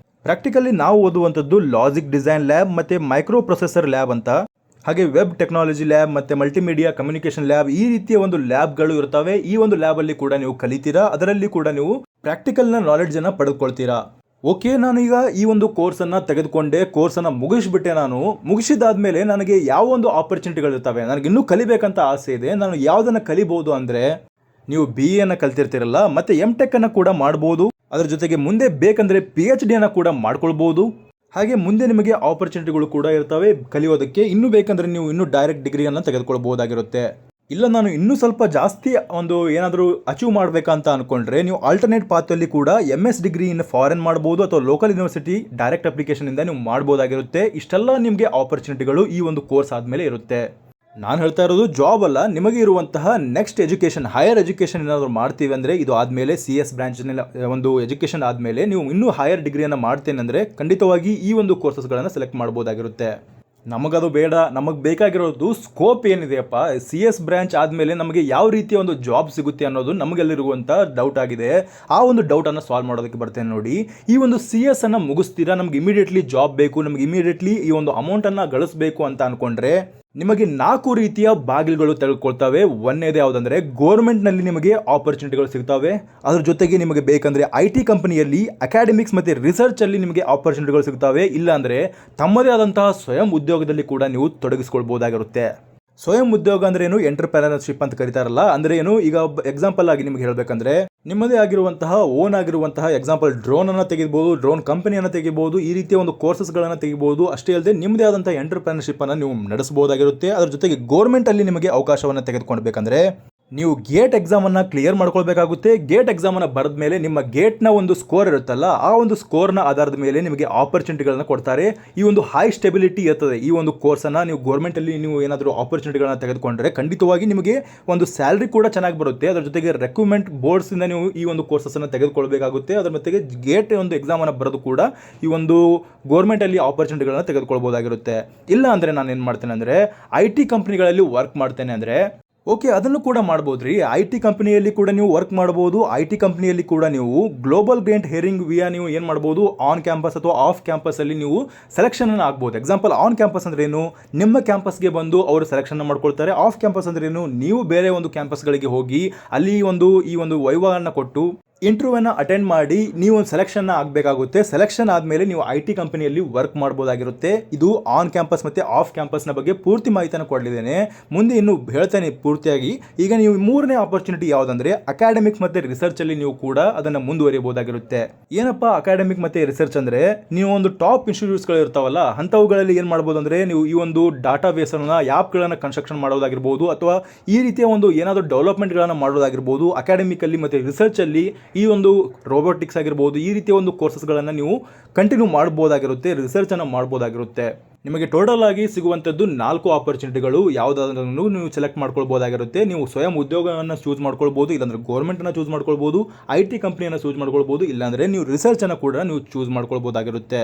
ಪ್ರಾಕ್ಟಿಕಲಿ ನಾವು ಓದುವಂಥದ್ದು ಲಾಜಿಕ್ ಡಿಸೈನ್ ಲ್ಯಾಬ್ ಮತ್ತು ಮೈಕ್ರೋ ಪ್ರೊಸೆಸರ್ ಲ್ಯಾಬ್ ಅಂತ, ಹಾಗೆ ವೆಬ್ ಟೆಕ್ನಾಲಜಿ ಲ್ಯಾಬ್ ಮತ್ತು ಮಲ್ಟಿಮೀಡಿಯಾ ಕಮ್ಯುನಿಕೇಷನ್ ಲ್ಯಾಬ್ ಈ ರೀತಿಯ ಒಂದು ಲ್ಯಾಬ್ಗಳು ಇರ್ತವೆ. ಈ ಒಂದು ಲ್ಯಾಬಲ್ಲಿ ಕೂಡ ನೀವು ಕಲಿತೀರಾ, ಅದರಲ್ಲಿ ಕೂಡ ನೀವು ಪ್ರಾಕ್ಟಿಕಲ್ನ ನಾಲೆಡ್ಜನ್ನು ಪಡೆದುಕೊಳ್ತೀರಾ. ಓಕೆ, ನಾನೀಗ ಈ ಒಂದು ಕೋರ್ಸನ್ನು ತೆಗೆದುಕೊಂಡೆ, ಕೋರ್ಸನ್ನು ಮುಗಿಸ್ಬಿಟ್ಟೆ. ನಾನು ಮುಗಿಸಿದಾದ್ಮೇಲೆ ನನಗೆ ಯಾವ ಒಂದು ಆಪರ್ಚುನಿಟಿಗಳಿರ್ತವೆ, ನನಗೆ ಇನ್ನೂ ಕಲಿಬೇಕಂತ ಆಸೆ ಇದೆ. ನಾನು ಯಾವುದನ್ನು ಕಲಿಬೋದು ಅಂದರೆ, ನೀವು BA ಕಲ್ತಿರ್ತೀರಲ್ಲ, ಮತ್ತು MTech ಕೂಡ ಮಾಡ್ಬೋದು. ಅದರ ಜೊತೆಗೆ ಮುಂದೆ ಬೇಕಂದರೆ PhD ಕೂಡ ಮಾಡ್ಕೊಳ್ಬೋದು. ಹಾಗೆ ಮುಂದೆ ನಿಮಗೆ ಆಪರ್ಚುನಿಟಿಗಳು ಕೂಡ ಇರ್ತವೆ ಕಲಿಯೋದಕ್ಕೆ. ಇನ್ನೂ ಬೇಕಂದರೆ ನೀವು ಇನ್ನೂ ಡೈರೆಕ್ಟ್ ಡಿಗ್ರಿಯನ್ನು ತೆಗೆದುಕೊಳ್ಬೋದಾಗಿರುತ್ತೆ. ಇಲ್ಲ ನಾನು ಇನ್ನೂ ಸ್ವಲ್ಪ ಜಾಸ್ತಿ ಒಂದು ಏನಾದರೂ ಅಚೀವ್ ಮಾಡಬೇಕಂತ ಅಂದ್ಕೊಂಡ್ರೆ ನೀವು ಆಲ್ಟರ್ನೇಟ್ ಪಾತಲ್ಲಿ ಕೂಡ MS ಡಿಗ್ರಿ ಇನ್ ಫಾರಿನ್ ಮಾಡ್ಬೋದು, ಅಥವಾ ಲೋಕಲ್ ಯೂನಿವರ್ಸಿಟಿ ಡೈರೆಕ್ಟ್ ಅಪ್ಲಿಕೇಶನಿಂದ ನೀವು ಮಾಡ್ಬೋದಾಗಿರುತ್ತೆ. ಇಷ್ಟೆಲ್ಲ ನಿಮಗೆ ಆಪರ್ಚುನಿಟಿಗಳು ಈ ಒಂದು ಕೋರ್ಸ್ ಆದಮೇಲೆ ಇರುತ್ತೆ. ನಾನು ಹೇಳ್ತಾ ಇರೋದು ಜಾಬ್ ಅಲ್ಲ, ನಿಮಗೆ ಇರುವಂತಹ ನೆಕ್ಸ್ಟ್ ಎಜುಕೇಷನ್, ಹೈಯರ್ ಎಜುಕೇಷನ್ ಏನಾದರೂ ಮಾಡ್ತೀವಿ ಅಂದರೆ, ಇದು ಆದಮೇಲೆ CS ಬ್ರಾಂಚ್ನ ಒಂದು ಎಜುಕೇಷನ್ ಆದಮೇಲೆ ನೀವು ಇನ್ನೂ ಹೈಯರ್ ಡಿಗ್ರಿಯನ್ನು ಮಾಡ್ತೇನೆ ಅಂದರೆ ಖಂಡಿತವಾಗಿ ಈ ಒಂದು ಕೋರ್ಸಸ್ಗಳನ್ನು ಸೆಲೆಕ್ಟ್ ಮಾಡ್ಬೋದಾಗಿರುತ್ತೆ. ನಮಗದು ಬೇಡ, ನಮಗೆ ಬೇಕಾಗಿರೋದು ಸ್ಕೋಪ್ ಏನಿದೆಯಪ್ಪ. CS ಬ್ರಾಂಚ್ ಆದಮೇಲೆ ನಮಗೆ ಯಾವ ರೀತಿಯ ಒಂದು ಜಾಬ್ ಸಿಗುತ್ತೆ ಅನ್ನೋದು ನಮಗೆಲ್ಲರಿರುವಂಥ ಡೌಟ್ ಆಗಿದೆ. ಆ ಒಂದು ಡೌಟನ್ನು ಸಾಲ್ವ್ ಮಾಡೋದಕ್ಕೆ ಬರ್ತೇನೆ ನೋಡಿ. ಈ ಒಂದು CS ಅನ್ನು ಮುಗಿಸ್ತೀರಾ, ನಮ್ಗೆ ಇಮಿಡಿಯೇಟ್ಲಿ ಜಾಬ್ ಬೇಕು, ನಮ್ಗೆ ಇಮಿಡಿಯೇಟ್ಲಿ ಈ ಒಂದು ಅಮೌಂಟನ್ನು ಗಳಿಸಬೇಕು ಅಂತ ಅಂದ್ಕೊಂಡ್ರೆ ನಿಮಗೆ 4 ರೀತಿಯ ಬಾಗಿಲುಗಳು ತೆಗೆದುಕೊಳ್ತವೆ. ಒಂದೇದು ಯಾವುದಂದರೆ, ಗೋರ್ಮೆಂಟ್ನಲ್ಲಿ ನಿಮಗೆ ಆಪರ್ಚುನಿಟಿಗಳು ಸಿಗ್ತವೆ. ಅದ್ರ ಜೊತೆಗೆ ನಿಮಗೆ ಬೇಕಂದರೆ IT ಕಂಪನಿಯಲ್ಲಿ ಅಕಾಡೆಮಿಕ್ಸ್ ಮತ್ತು ರಿಸರ್ಚಲ್ಲಿ ನಿಮಗೆ ಆಪರ್ಚುನಿಟಿಗಳು ಸಿಗ್ತವೆ. ಇಲ್ಲಾಂದರೆ ತಮ್ಮದೇ ಆದಂತಹ ಸ್ವಯಂ ಉದ್ಯೋಗದಲ್ಲಿ ಕೂಡ ನೀವು ತೊಡಗಿಸ್ಕೊಳ್ಬೋದಾಗಿರುತ್ತೆ. ಸ್ವಯಂ ಉದ್ಯೋಗ ಅಂದ್ರೆ ಏನು, ಎಂಟರ್ಪ್ರೆನರ್ಶಿಪ್ ಅಂತ ಕರೀತಾರಲ್ಲ. ಅಂದ್ರೆ ಏನು, ಈಗ ಎಕ್ಸಾಂಪಲ್ ಆಗಿ ನಿಮಗೆ ಹೇಳಬೇಕಂದ್ರೆ, ನಿಮ್ಮದೇ ಆಗಿರುವಂತಹ ಓನ್ ಆಗಿರುವಂತಹ ಎಕ್ಸಾಂಪಲ್ ಡ್ರೋನ್ ಅನ್ನು ತೆಗಿಬಹುದು, ಡ್ರೋನ್ ಕಂಪನಿಯನ್ನು ತೆಗಿಬಹುದು, ಈ ರೀತಿಯ ಒಂದು ಕೋರ್ಸಸ್ಗಳನ್ನು ತೆಗಿಬಹುದು. ಅಷ್ಟೇ ಅಲ್ಲದೆ ನಿಮ್ಮದೇ ಆದಂತಹ ಎಂಟರ್ಪ್ರೆನರ್ಶಿಪ್ ಅನ್ನು ನೀವು ನಡೆಸಬಹುದಾಗಿರುತ್ತೆ. ಅದರ ಜೊತೆಗೆ ಗೋರ್ಮೆಂಟ್ ಅಲ್ಲಿ ನಿಮಗೆ ಅವಕಾಶವನ್ನು ತೆಗೆದುಕೊಳ್ಬೇಕಂದ್ರೆ ನೀವು ಗೇಟ್ ಎಕ್ಸಾಮನ್ನು ಕ್ಲಿಯರ್ ಮಾಡ್ಕೊಳ್ಬೇಕಾಗುತ್ತೆ. ಗೇಟ್ ಎಕ್ಸಾಮನ್ನು ಬರೆದ ಮೇಲೆ ನಿಮ್ಮ ಗೇಟ್ನ ಒಂದು ಸ್ಕೋರ್ ಇರುತ್ತಲ್ಲ, ಆ ಒಂದು ಸ್ಕೋರ್ನ ಆಧಾರದ ಮೇಲೆ ನಿಮಗೆ ಆಪರ್ಚುನಿಟಿಗಳನ್ನು ಕೊಡ್ತಾರೆ. ಈ ಒಂದು ಹೈ ಸ್ಟೆಬಿಲಿಟಿ ಇರ್ತದೆ ಈ ಒಂದು ಕೋರ್ಸನ್ನು ನೀವು ಗೌರ್ಮೆಂಟಲ್ಲಿ ನೀವು ಏನಾದರೂ ಆಪರ್ಚುನಿಟಿಗಳನ್ನು ತೆಗೆದುಕೊಂಡ್ರೆ ಖಂಡಿತವಾಗಿ ನಿಮಗೆ ಒಂದು ಸ್ಯಾಲ್ರಿ ಕೂಡ ಚೆನ್ನಾಗಿ ಬರುತ್ತೆ. ಅದರ ಜೊತೆಗೆ ರೆಕ್ರೂಟ್ಮೆಂಟ್ ಬೋರ್ಡ್ಸಿಂದ ನೀವು ಈ ಒಂದು ಕೋರ್ಸನ್ನು ತೆಗೆದುಕೊಳ್ಬೇಕಾಗುತ್ತೆ. ಅದರ ಜೊತೆಗೆ ಗೇಟ್ ಒಂದು ಎಕ್ಸಾಮನ್ನು ಬರೆದು ಕೂಡ ಈ ಒಂದು ಗೌರ್ಮೆಂಟಲ್ಲಿ ಆಪರ್ಚುನಿಟಿಗಳನ್ನು ತೆಗೆದುಕೊಳ್ಬೋದಾಗಿರುತ್ತೆ. ಇಲ್ಲ ಅಂದರೆ ನಾನು ಏನು ಮಾಡ್ತೇನೆ ಅಂದರೆ, IT ಕಂಪ್ನಿಗಳಲ್ಲಿ ವರ್ಕ್ ಮಾಡ್ತೇನೆ ಅಂದರೆ ಓಕೆ, ಅದನ್ನು ಕೂಡ ಮಾಡ್ಬೋದು ರೀ. IT ಕಂಪನಿಯಲ್ಲಿ ಕೂಡ ನೀವು ವರ್ಕ್ ಮಾಡ್ಬೋದು. IT ಕಂಪನಿಯಲ್ಲಿ ಕೂಡ ನೀವು ಗ್ಲೋಬಲ್ ಗ್ರಾಂಟ್ ಹೇರಿಂಗ್ ವಿಯಾ ನೀವು ಏನು ಮಾಡ್ಬೋದು, ಆನ್ ಕ್ಯಾಂಪಸ್ ಅಥವಾ ಆಫ್ ಕ್ಯಾಂಪಸಲ್ಲಿ ನೀವು ಸೆಲೆಕ್ಷನನ್ನು ಆಗ್ಬೋದು. ಎಕ್ಸಾಂಪಲ್ ಆನ್ ಕ್ಯಾಂಪಸ್ ಅಂದ್ರೆ ಏನು, ನಿಮ್ಮ ಕ್ಯಾಂಪಸ್ಗೆ ಬಂದು ಅವರು ಸೆಲೆಕ್ಷನ್ ಮಾಡ್ಕೊಳ್ತಾರೆ. ಆಫ್ ಕ್ಯಾಂಪಸ್ ಅಂದ್ರೆ ಏನು, ನೀವು ಬೇರೆ ಒಂದು ಕ್ಯಾಂಪಸ್ಗಳಿಗೆ ಹೋಗಿ ಅಲ್ಲಿ ಈ ಒಂದು ವೈವಾವನ್ನು ಕೊಟ್ಟು ಇಂಟರ್ವ್ಯೂವನ್ನು ಅಟೆಂಡ್ ಮಾಡಿ ನೀವು ಒಂದು ಸೆಲೆಕ್ಷನ್ ಆಗಬೇಕಾಗುತ್ತೆ. ಸೆಲೆಕ್ಷನ್ ಆದಮೇಲೆ ನೀವು IT ಕಂಪನಿಯಲ್ಲಿ ವರ್ಕ್ ಮಾಡ್ಬೋದಾಗಿರುತ್ತೆ. ಇದು ಆನ್ ಕ್ಯಾಂಪಸ್ ಮತ್ತು ಆಫ್ ಕ್ಯಾಂಪಸ್ನ ಬಗ್ಗೆ ಪೂರ್ತಿ ಮಾಹಿತಿಯನ್ನು ಕೊಡಲಿದ್ದೇನೆ. ಮುಂದೆ ಇನ್ನು ಹೇಳ್ತೇನೆ ಪೂರ್ತಿಯಾಗಿ. ಈಗ ನೀವು ಮೂರನೇ ಆಪರ್ಚುನಿಟಿ ಯಾವುದಂದರೆ, ಅಕಾಡೆಮಿಕ್ಸ್ ಮತ್ತು ರಿಸರ್ಚಲ್ಲಿ ನೀವು ಕೂಡ ಅದನ್ನು ಮುಂದುವರಿಯಬಹುದಾಗಿರುತ್ತೆ. ಏನಪ್ಪ ಅಕಾಡೆಮಿಕ್ ಮತ್ತು ರಿಸರ್ಚ್ ಅಂದರೆ, ನೀವು ಒಂದು ಟಾಪ್ ಇನ್ಸ್ಟಿಟ್ಯೂಟ್ಸ್ಗಳು ಇರ್ತಾವಲ್ಲ, ಅಂಥವುಗಳಲ್ಲಿ ಏನು ಮಾಡ್ಬೋದು ಅಂದರೆ, ನೀವು ಈ ಒಂದು ಡಾಟಾ ಬೇಸನ್ನು ಆ್ಯಪ್ಗಳನ್ನು ಕನ್ಸ್ಟ್ರಕ್ಷನ್ ಮಾಡೋದಾಗಿರ್ಬೋದು, ಅಥವಾ ಈ ರೀತಿಯ ಒಂದು ಏನಾದರೂ ಡೆವಲಪ್ಮೆಂಟ್ಗಳನ್ನು ಮಾಡೋದಾಗಿರ್ಬೋದು. ಅಕಾಡೆಮಿಕಲ್ಲಿ ಮತ್ತು ರಿಸರ್ಚಲ್ಲಿ ಈ ಒಂದು ರೋಬೋಟಿಕ್ಸ್ ಆಗಿರ್ಬೋದು, ಈ ರೀತಿಯ ಒಂದು ಕೋರ್ಸಸ್ಗಳನ್ನು ನೀವು ಕಂಟಿನ್ಯೂ ಮಾಡ್ಬೋದಾಗಿರುತ್ತೆ, ರಿಸರ್ಚನ್ನು ಮಾಡ್ಬೋದಾಗಿರುತ್ತೆ. ನಿಮಗೆ ಟೋಟಲ್ ಆಗಿ ಸಿಗುವಂಥದ್ದು 4 ಆಪರ್ಚುನಿಟಿಗಳು. ಯಾವುದಾದ್ರೂ ನೀವು ಸೆಲೆಕ್ಟ್ ಮಾಡ್ಕೊಳ್ಬೋದಾಗಿರುತ್ತೆ. ನೀವು ಸ್ವಯಂ ಉದ್ಯೋಗವನ್ನು ಚೂಸ್ ಮಾಡ್ಕೊಳ್ಬೋದು, ಇಲ್ಲಾಂದರೆ ಗೌರ್ಮೆಂಟನ್ನು ಚೂಸ್ ಮಾಡ್ಕೊಳ್ಬೋದು, IT ಕಂಪ್ನಿಯನ್ನು ಚೂಸ್ ಮಾಡ್ಕೊಳ್ಬೋದು, ಇಲ್ಲಾಂದರೆ ನೀವು ರಿಸರ್ಚನ್ನು ಕೂಡ ನೀವು ಚೂಸ್ ಮಾಡ್ಕೊಳ್ಬೋದಾಗಿರುತ್ತೆ.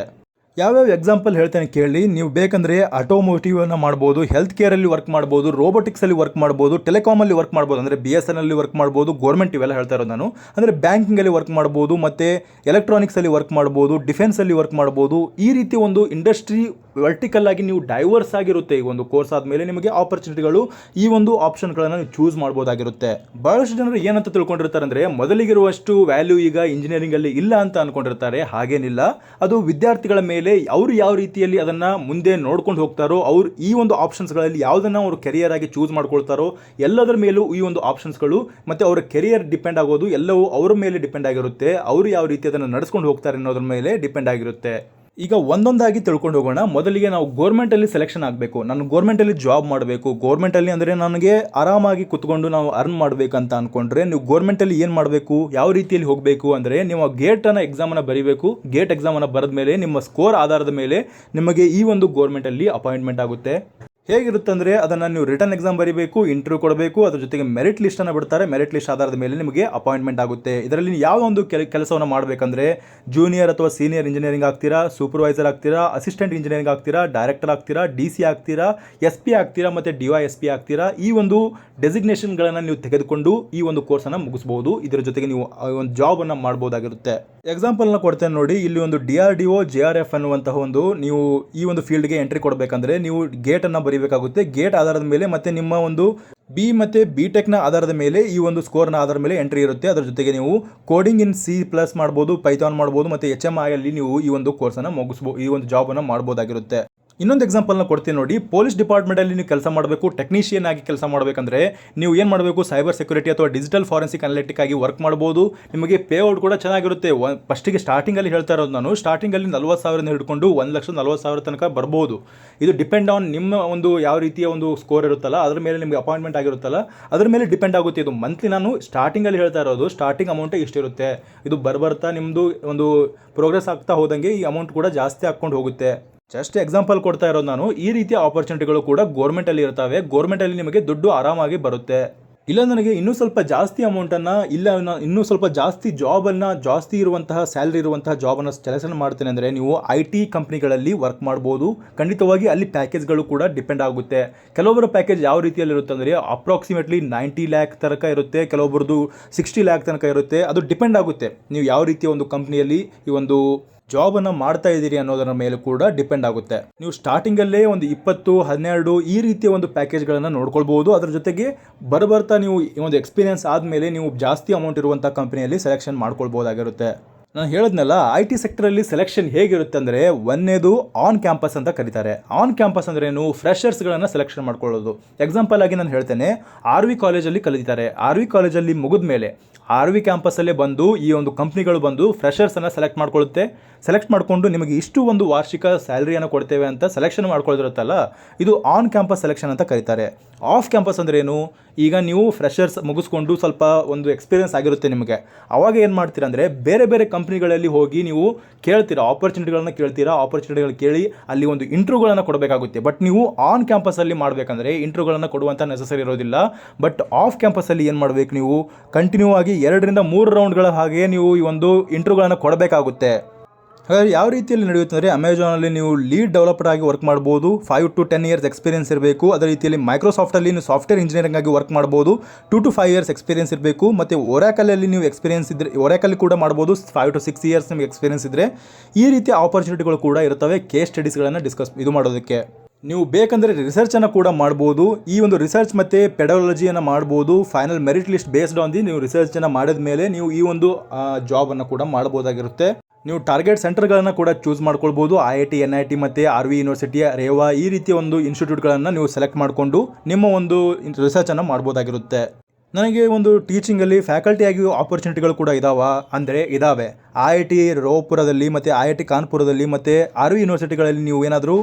ಯಾವ್ಯಾವ ಎಕ್ಸಾಂಪಲ್ ಹೇಳ್ತೇನೆ ಕೇಳಿ. ನೀವು ಬೇಕಂದರೆ ಆಟೋಮೋಟಿವನ್ನು ಮಾಡ್ಬೋದು, ಹೆಲ್ತ್ ಕೇರಲ್ಲಿ ವರ್ಕ್ ಮಾಡ್ಬೋದು, ರೋಬೋಟಿಕ್ಸಲ್ಲಿ ವರ್ಕ್ ಮಾಡ್ಬೋದು, ಟೆಲಿಕಾಮಲ್ಲಿ ವರ್ಕ್ ಮಾಡ್ಬೋದು, ಅಂದರೆ BSNL ವರ್ಕ್ ಮಾಡ್ಬೋದು. ಗೌರ್ಮೆಂಟ್ ಇವೆಲ್ಲ ಹೇಳ್ತಾ ಇರೋದು ನಾನು. ಅಂದರೆ ಬ್ಯಾಂಕಿಂಗಲ್ಲಿ ವರ್ಕ್ ಮಾಡ್ಬೋದು, ಮತ್ತು ಎಲೆಕ್ಟ್ರಾನಿಕ್ಸಲ್ಲಿ ವರ್ಕ್ ಮಾಡ್ಬೋದು, ಡಿಫೆನ್ಸಲ್ಲಿ ವರ್ಕ್ ಮಾಡ್ಬೋದು. ಈ ರೀತಿ ಒಂದು ಇಂಡಸ್ಟ್ರಿ ವರ್ಟಿಕಲ್ ಆಗಿ ನೀವು ಡೈವರ್ಸ್ ಆಗಿರುತ್ತೆ. ಈ ಒಂದು ಕೋರ್ಸ್ ಆದಮೇಲೆ ನಿಮಗೆ ಆಪರ್ಚುನಿಟಿಗಳು, ಈ ಒಂದು ಆಪ್ಷನ್ಗಳನ್ನು ನೀವು ಚೂಸ್ ಮಾಡ್ಬೋದಾಗಿರುತ್ತೆ. ಬಹಳಷ್ಟು ಜನರು ಏನಂತ ತಿಳ್ಕೊಂಡಿರ್ತಾರೆ ಅಂದರೆ, ಮೊದಲಿಗಿರುವಷ್ಟು ವ್ಯಾಲ್ಯೂ ಈಗ ಇಂಜಿನಿಯರಿಂಗಲ್ಲಿ ಇಲ್ಲ ಅಂತ ಅಂದ್ಕೊಂಡಿರ್ತಾರೆ. ಹಾಗೇನಿಲ್ಲ, ಅದು ವಿದ್ಯಾರ್ಥಿಗಳ ಮೇಲೆ ಅವರು ಯಾವ ರೀತಿಯಲ್ಲಿ ಅದನ್ನು ಮುಂದೆ ನೋಡ್ಕೊಂಡು ಹೋಗ್ತಾರೋ, ಅವರು ಈ ಒಂದು ಆಪ್ಷನ್ಸ್ಗಳಲ್ಲಿ ಯಾವುದನ್ನು ಅವರು ಕೆರಿಯರ್ ಆಗಿ ಚೂಸ್ ಮಾಡ್ಕೊಳ್ತಾರೋ ಎಲ್ಲದರ ಮೇಲೂ ಈ ಒಂದು ಆಪ್ಷನ್ಸ್ಗಳು ಮತ್ತು ಅವರ ಕೆರಿಯರ್ ಡಿಪೆಂಡ್ ಆಗೋದು ಎಲ್ಲವೂ ಅವರ ಮೇಲೆ ಡಿಪೆಂಡ್ ಆಗಿರುತ್ತೆ. ಅವರು ಯಾವ ರೀತಿ ಅದನ್ನು ನಡೆಸ್ಕೊಂಡು ಹೋಗ್ತಾರೆ ಅನ್ನೋದ್ರ ಮೇಲೆ ಡಿಪೆಂಡ್ ಆಗಿರುತ್ತೆ. ಈಗ ಒಂದೊಂದಾಗಿ ತಿಳ್ಕೊಂಡು ಹೋಗೋಣ. ಮೊದಲಿಗೆ ನಾವು ಗೋರ್ಮೆಂಟಲ್ಲಿ ಸೆಲೆಕ್ಷನ್ ಆಗಬೇಕು. ನಾನು ಗೋರ್ಮೆಂಟಲ್ಲಿ ಜಾಬ್ ಮಾಡಬೇಕು. ಗೋರ್ಮೆಂಟಲ್ಲಿ ಅಂದರೆ ನನಗೆ ಆರಾಮಾಗಿ ಕುತ್ಕೊಂಡು ನಾವು ಅರ್ನ್ ಮಾಡಬೇಕಂತ ಅಂದ್ಕೊಂಡ್ರೆ ನೀವು ಗೋರ್ಮೆಂಟಲ್ಲಿ ಏನು ಮಾಡಬೇಕು, ಯಾವ ರೀತಿಯಲ್ಲಿ ಹೋಗಬೇಕು ಅಂದರೆ ನೀವು ಗೇಟನ್ನು ಎಕ್ಸಾಮನ್ನು ಬರೀಬೇಕು. ಗೇಟ್ ಎಕ್ಸಾಮನ್ನು ಬರೆದ ಮೇಲೆ ನಿಮ್ಮ ಸ್ಕೋರ್ ಆಧಾರದ ಮೇಲೆ ನಿಮಗೆ ಈ ಒಂದು ಗೋರ್ಮೆಂಟಲ್ಲಿ ಅಪಾಯಿಂಟ್ಮೆಂಟ್ ಆಗುತ್ತೆ. ಹೇಗಿರುತ್ತೆ ಅಂದರೆ ಅದನ್ನು ನೀವು ರಿಟರ್ನ್ ಎಕ್ಸಾಮ್ ಬರೀಬೇಕು, ಇಂಟರ್ವ್ಯೂ ಕೊಡಬೇಕು, ಅದ್ರ ಜೊತೆಗೆ ಮೆರಿಟ್ ಲಿಸ್ಟನ್ನು ಬಿಡ್ತಾರೆ. ಮೆರಿಟ್ ಲಿಸ್ಟ್ ಆಧಾರದ ಮೇಲೆ ನಿಮಗೆ ಅಪಾಯಿಂಟ್ಮೆಂಟ್ ಆಗುತ್ತೆ. ಇದರಲ್ಲಿ ಯಾವ ಒಂದು ಕೆಲಸವನ್ನು ಮಾಡಬೇಕಂದ್ರೆ ಜೂನಿಯರ್ ಅಥವಾ ಸೀನಿಯರ್ ಇಂಜಿನಿಯರಿಂಗ್ ಆಗ್ತೀರಾ, ಸೂಪರ್ವೈಸರ್ ಆಗ್ತೀರಾ, ಅಸಿಸ್ಟೆಂಟ್ ಇಂಜಿನಿಯರಿಂಗ್ ಆಗ್ತೀರಾ, ಡೈರೆಕ್ಟರ್ ಆಗ್ತೀರಾ, DC ಆಗ್ತೀರಾ, SP ಆಗ್ತೀರಾ ಮತ್ತು DYSP ಆಗ್ತೀರಾ. ಈ ಒಂದು ಡೆಸಿಗ್ನೇಷನ್ಗಳನ್ನು ನೀವು ತೆಗೆದುಕೊಂಡು ಈ ಒಂದು ಕೋರ್ಸನ್ನು ಮುಗಿಸ್ಬೋದು. ಇದರ ಜೊತೆಗೆ ನೀವು ಒಂದು ಜಾಬನ್ನು ಮಾಡ್ಬೋದಾಗಿರುತ್ತೆ. ಎಕ್ಸಾಂಪಲ್ನ ಕೊಡ್ತೇನೆ ನೋಡಿ. ಇಲ್ಲಿ ಒಂದು DRDO JRF ಅನ್ನುವಂತಹ ಒಂದು ನೀವು ಈ ಒಂದು ಫೀಲ್ಡ್ಗೆ ಎಂಟ್ರಿ ಕೊಡಬೇಕಂದ್ರೆ ನೀವು ಗೇಟನ್ನು ಬರೀಬೇಕಾಗುತ್ತೆ. ಗೇಟ್ ಆಧಾರದ ಮೇಲೆ ಮತ್ತು ನಿಮ್ಮ ಒಂದು B ಮತ್ತು B.Tech ಆಧಾರದ ಮೇಲೆ ಈ ಒಂದು ಸ್ಕೋರ್ನ ಆಧಾರದ ಮೇಲೆ ಎಂಟ್ರಿ ಇರುತ್ತೆ. ಅದರ ಜೊತೆಗೆ ನೀವು ಕೋಡಿಂಗ್ ಇನ್ C+ ಮಾಡ್ಬೋದು, ಪೈಥಾನ್ ಮಾಡ್ಬೋದು ಮತ್ತು HMI ಅಲ್ಲಿ ನೀವು ಈ ಒಂದು ಕೋರ್ಸನ್ನು ಮುಗಿಸ್ಬೋದು, ಈ ಒಂದು ಜಾಬನ್ನು ಮಾಡ್ಬೋದಾಗಿರುತ್ತೆ. ಇನ್ನೊಂದು ಎಕ್ಸಾಂಪಲ್ನ ಕೊಡ್ತೀನಿ ನೋಡಿ. ಪೊಲೀಸ್ ಡಿಪಾರ್ಟ್ಮೆಂಟಲ್ಲಿ ನೀವು ಕೆಲಸ ಮಾಡಬೇಕು, ಟೆಕ್ನಿಷಿಯನ್ ಆಗಿ ಕೆಲಸ ಮಾಡಬೇಕಂದ್ರೆ ನೀವು ಏನು ಮಾಡಬೇಕು, ಸೈಬರ್ ಸೆಕ್ಯೂರಿಟಿ ಅಥವಾ ಡಿಜಿಟಲ್ ಫಾರೆನ್ಸಿಕ್ ಅನಾಲಿಟಿಕ್ ಆಗಿ ವರ್ಕ್ ಮಾಡ್ಬೋದು. ನಿಮಗೆ ಪೇ ಔಟ್ ಕೂಡ ಚೆನ್ನಾಗಿರುತ್ತೆ. ಫಸ್ಟಿಗೆ ಸ್ಟಾರ್ಟಿಂಗಲ್ಲಿ ಹೇಳ್ತಾ ಇರೋದು ನಾನು, ಸ್ಟಾರ್ಟಿಂಗಲ್ಲಿ 40,000 ಹಿಡ್ಕೊಂಡು 1,40,000 ತನಕ ಬರ್ಬೋದು. ಇದು ಡಿಪೆಂಡ್ ಆನ್ ನಿಮ್ಮ ಒಂದು ಯಾವ ರೀತಿಯ ಒಂದು ಸ್ಕೋರ್ ಇರುತ್ತಲ್ಲ ಅದ್ರ ಮೇಲೆ ನಿಮಗೆ ಅಪಾಯಿಂಟ್ಮೆಂಟ್ ಆಗಿರುತ್ತಲ್ಲ ಅದ್ರ ಮೇಲೆ ಡಿಪೆಂಡ್ ಆಗುತ್ತೆ. ಇದು ಮಂತ್ಲಿ ನಾನು ಸ್ಟಾರ್ಟಿಂಗಲ್ಲಿ ಹೇಳ್ತಾ ಇರೋದು, ಸ್ಟಾರ್ಟಿಂಗ್ ಅಮೌಂಟೇ ಇಷ್ಟಿರುತ್ತೆ. ಇದು ಬರ್ತಾ ನಿಮ್ಮದು ಒಂದು ಪ್ರೋಗ್ರೆಸ್ ಆಗ್ತಾ ಹೋದಂಗೆ ಈ ಅಮೌಂಟ್ ಕೂಡ ಜಾಸ್ತಿ ಹಾಕ್ಕೊಂಡು ಹೋಗುತ್ತೆ. ಜಸ್ಟ್ ಎಕ್ಸಾಂಪಲ್ ಕೊಡ್ತಾ ಇರೋದು ನಾನು. ಈ ರೀತಿಯ ಆಪರ್ಚುನಿಟಿಗಳು ಕೂಡ ಗೋರ್ಮೆಂಟಲ್ಲಿ ಇರ್ತವೆ. ಗೋರ್ಮೆಂಟಲ್ಲಿ ನಿಮಗೆ ದುಡ್ಡು ಆರಾಮಾಗಿ ಬರುತ್ತೆ. ಇಲ್ಲ ನನಗೆ ಇನ್ನೂ ಸ್ವಲ್ಪ ಜಾಸ್ತಿ ಅಮೌಂಟನ್ನು, ಇಲ್ಲ ಇನ್ನೂ ಸ್ವಲ್ಪ ಜಾಸ್ತಿ ಜಾಬನ್ನು, ಜಾಸ್ತಿ ಇರುವಂತಹ ಸ್ಯಾಲ್ರಿ ಇರುವಂತಹ ಜಾಬನ್ನು ಸೆಲೆಕ್ಷನ್ ಮಾಡ್ತೇನೆ ಅಂದರೆ ನೀವು IT ಕಂಪ್ನಿಗಳಲ್ಲಿ ವರ್ಕ್ ಮಾಡ್ಬೋದು. ಖಂಡಿತವಾಗಿ ಅಲ್ಲಿ ಪ್ಯಾಕೇಜ್ಗಳು ಕೂಡ ಡಿಪೆಂಡ್ ಆಗುತ್ತೆ. ಕೆಲವೊಬ್ಬರ ಪ್ಯಾಕೇಜ್ ಯಾವ ರೀತಿಯಲ್ಲಿ ಇರುತ್ತೆ ಅಂದರೆ ಅಪ್ರಾಕ್ಸಿಮೇಟ್ಲಿ 90 lakh ತನಕ ಇರುತ್ತೆ, ಕೆಲವೊಬ್ಬರದು 60 lakh ತನಕ ಇರುತ್ತೆ. ಅದು ಡಿಪೆಂಡ್ ಆಗುತ್ತೆ ನೀವು ಯಾವ ರೀತಿಯ ಒಂದು ಕಂಪ್ನಿಯಲ್ಲಿ ಈ ಒಂದು ಜಾಬನ್ನು ಮಾಡ್ತಾ ಇದ್ದೀರಿ ಅನ್ನೋದರ ಮೇಲೆ ಕೂಡ ಡಿಪೆಂಡ್ ಆಗುತ್ತೆ. ನೀವು ಸ್ಟಾರ್ಟಿಂಗಲ್ಲೇ ಒಂದು 20, 12 ಈ ರೀತಿಯ ಒಂದು ಪ್ಯಾಕೇಜ್ಗಳನ್ನು ನೋಡ್ಕೊಳ್ಬೋದು. ಅದರ ಜೊತೆಗೆ ಬರ್ತಾ ನೀವು ಈ ಒಂದು ಎಕ್ಸ್ಪೀರಿಯನ್ಸ್ ಆದಮೇಲೆ ನೀವು ಜಾಸ್ತಿ ಅಮೌಂಟ್ ಇರುವಂಥ ಕಂಪ್ನಿಯಲ್ಲಿ ಸೆಲೆಕ್ಷನ್ ಮಾಡ್ಕೊಳ್ಬೋದಾಗಿರುತ್ತೆ. ನಾನು ಹೇಳಿದ್ನಲ್ಲ, IT ಸೆಕ್ಟರಲ್ಲಿ ಸೆಲೆಕ್ಷನ್ ಹೇಗಿರುತ್ತೆ ಅಂದರೆ, ಒಂದನೇದು ಆನ್ ಕ್ಯಾಂಪಸ್ ಅಂತ ಕರೀತಾರೆ. ಆನ್ ಕ್ಯಾಂಪಸ್ ಅಂದ್ರೆ ಏನು, ಫ್ರೆಷರ್ಸ್ಗಳನ್ನು ಸೆಲೆಕ್ಷನ್ ಮಾಡ್ಕೊಳ್ಳೋದು. ಎಕ್ಸಾಂಪಲ್ ಆಗಿ ನಾನು ಹೇಳ್ತೇನೆ, RV ಕಾಲೇಜಲ್ಲಿ ಕಲಿತಾರೆ. RV ಕಾಲೇಜಲ್ಲಿ ಮುಗಿದ ಮೇಲೆ RV ಕ್ಯಾಂಪಸ್ಸಲ್ಲೇ ಬಂದು ಈ ಒಂದು ಕಂಪ್ನಿಗಳು ಬಂದು ಫ್ರೆಷರ್ಸನ್ನು ಸೆಲೆಕ್ಟ್ ಮಾಡ್ಕೊಳ್ಳುತ್ತೆ. ಸೆಲೆಕ್ಟ್ ಮಾಡಿಕೊಂಡು ನಿಮಗೆ ಇಷ್ಟು ಒಂದು ವಾರ್ಷಿಕ ಸ್ಯಾಲ್ರಿಯನ್ನು ಕೊಡ್ತೇವೆ ಅಂತ ಸೆಲೆಕ್ಷನ್ ಮಾಡ್ಕೊಳ್ತಿರುತ್ತಲ್ಲ, ಇದು ಆನ್ ಕ್ಯಾಂಪಸ್ ಸೆಲೆಕ್ಷನ್ ಅಂತ ಕರೀತಾರೆ. ಆಫ್ ಕ್ಯಾಂಪಸ್ ಅಂದ್ರೆ ಏನು, ಈಗ ನೀವು ಫ್ರೆಷರ್ಸ್ ಮುಗಿಸ್ಕೊಂಡು ಸ್ವಲ್ಪ ಒಂದು ಎಕ್ಸ್ಪೀರಿಯನ್ಸ್ ಆಗಿರುತ್ತೆ ನಿಮಗೆ. ಅವಾಗ ಏನು ಮಾಡ್ತೀರಾ ಅಂದರೆ ಬೇರೆ ಬೇರೆ ಕಂಪ್ನಿಗಳಲ್ಲಿ ಹೋಗಿ ನೀವು ಕೇಳ್ತೀರಾ, ಆಪರ್ಚುನಿಟಿಗಳು ಕೇಳಿ ಅಲ್ಲಿ ಒಂದು ಇಂಟರ್ವ್ಯೂಗಳನ್ನು ಕೊಡಬೇಕಾಗುತ್ತೆ. ಬಟ್ ನೀವು ಆನ್ ಕ್ಯಾಂಪಸ್ಸಲ್ಲಿ ಮಾಡಬೇಕಂದ್ರೆ ಇಂಟರ್ವ್ಯೂಗಳನ್ನು ಕೊಡುವಂಥ ನೆಸಸರಿ ಇರೋದಿಲ್ಲ. ಬಟ್ ಆಫ್ ಕ್ಯಾಂಪಸ್ಸಲ್ಲಿ ಏನು ಮಾಡಬೇಕು, ನೀವು ಕಂಟಿನ್ಯೂ ಆಗಿ 2 ರಿಂದ 3 ರೌಂಡ್ಗಳ ಹಾಗೆ ನೀವು ಈ ಒಂದು ಇಂಟರ್ವ್ಯೂಗಳನ್ನು ಕೊಡಬೇಕಾಗುತ್ತೆ. ಹಾಗಾಗಿ ಯಾವ ರೀತಿಯಲ್ಲಿ ನಡೆಯುತ್ತೆ ಅಂದರೆ, ಅಮೆಜಾನಲ್ಲಿ ನೀವು ಲೀಡ್ ಡೆವಲಪರ್ ಆಗಿ ವರ್ಕ್ ಮಾಡ್ಬೋದು. 5 to 10 years ಎಕ್ಸ್ಪೀರಿಯನ್ಸ್ ಇರಬೇಕು. ಅದೇ ರೀತಿಯಲ್ಲಿ ಮೈಕ್ರೋಸಾಫ್ಟಲ್ಲಿ ನೀವು ಸಾಫ್ಟ್ವೇರ್ ಇಂಜಿನಿಯರಿಂಗ್ ಆಗಿ ವರ್ಕ್ ಮಾಡ್ಬೋದು. 2 to 5 years ಎಕ್ಸ್ಪೀರಿಯನ್ಸ್ ಇರಬೇಕು. ಮತ್ತು ಒರಾಕಲಲ್ಲಿ ನೀವು ಎಕ್ಸ್ಪೀರಿಯನ್ಸ್ ಇದ್ದರೆ ಒರಾಕಲ್ ಕೂಡ ಮಾಡ್ಬೋದು. 5 to 6 years ನಿಮಗೆ ಎಕ್ಸ್ಪೀರಿಯನ್ಸ್ ಇದ್ದರೆ ಈ ರೀತಿಯ ಆಪರ್ಚುನಿಟಿಗಳು ಕೂಡ ಇರ್ತವೆ. ಕೇಸ್ ಸ್ಟಡೀಸ್ಗಳನ್ನು ಡಿಸ್ಕಸ್ ಮಾಡೋದಕ್ಕೆ ನೀವು ಬೇಕಂದರೆ ರಿಸರ್ಚನ್ನು ಕೂಡ ಮಾಡ್ಬೋದು. ಈ ಒಂದು ರಿಸರ್ಚ್ ಮತ್ತು ಪೆಡಾಲಜಿಯನ್ನು ಮಾಡ್ಬೋದು. Final merit list based on ನೀವು ರಿಸರ್ಚನ್ನು ಮಾಡಿದ ಮೇಲೆ ನೀವು ಈ ಒಂದು ಜಾಬನ್ನು ಕೂಡ ಮಾಡ್ಬೋದಾಗಿರುತ್ತೆ. ನೀವು ಟಾರ್ಗೆಟ್ ಸೆಂಟರ್ಗಳನ್ನು ಕೂಡ ಚೂಸ್ ಮಾಡ್ಕೊಳ್ಬೋದು. IIT, NIT ಮತ್ತು RV ಯೂನಿವರ್ಸಿಟಿ, ರೇವಾ ಈ ರೀತಿಯ ಒಂದು ಇನ್ಸ್ಟಿಟ್ಯೂಟ್ಗಳನ್ನು ನೀವು ಸೆಲೆಕ್ಟ್ ಮಾಡಿಕೊಂಡು ನಿಮ್ಮ ಒಂದು ರಿಸರ್ಚನ್ನು ಮಾಡ್ಬೋದಾಗಿರುತ್ತೆ. ನನಗೆ ಒಂದು ಟೀಚಿಂಗಲ್ಲಿ ಫ್ಯಾಕಲ್ಟಿಯಾಗಿ ಆಪರ್ಚುನಿಟಿಗಳು ಕೂಡ ಇದ್ದಾವೆ. IIT ರೋಪುರದಲ್ಲಿ ಮತ್ತು IIT ಕಾನ್ಪುರದಲ್ಲಿ ಮತ್ತು RV ಯೂನಿವರ್ಸಿಟಿಗಳಲ್ಲಿ ನೀವು ಏನಾದರೂ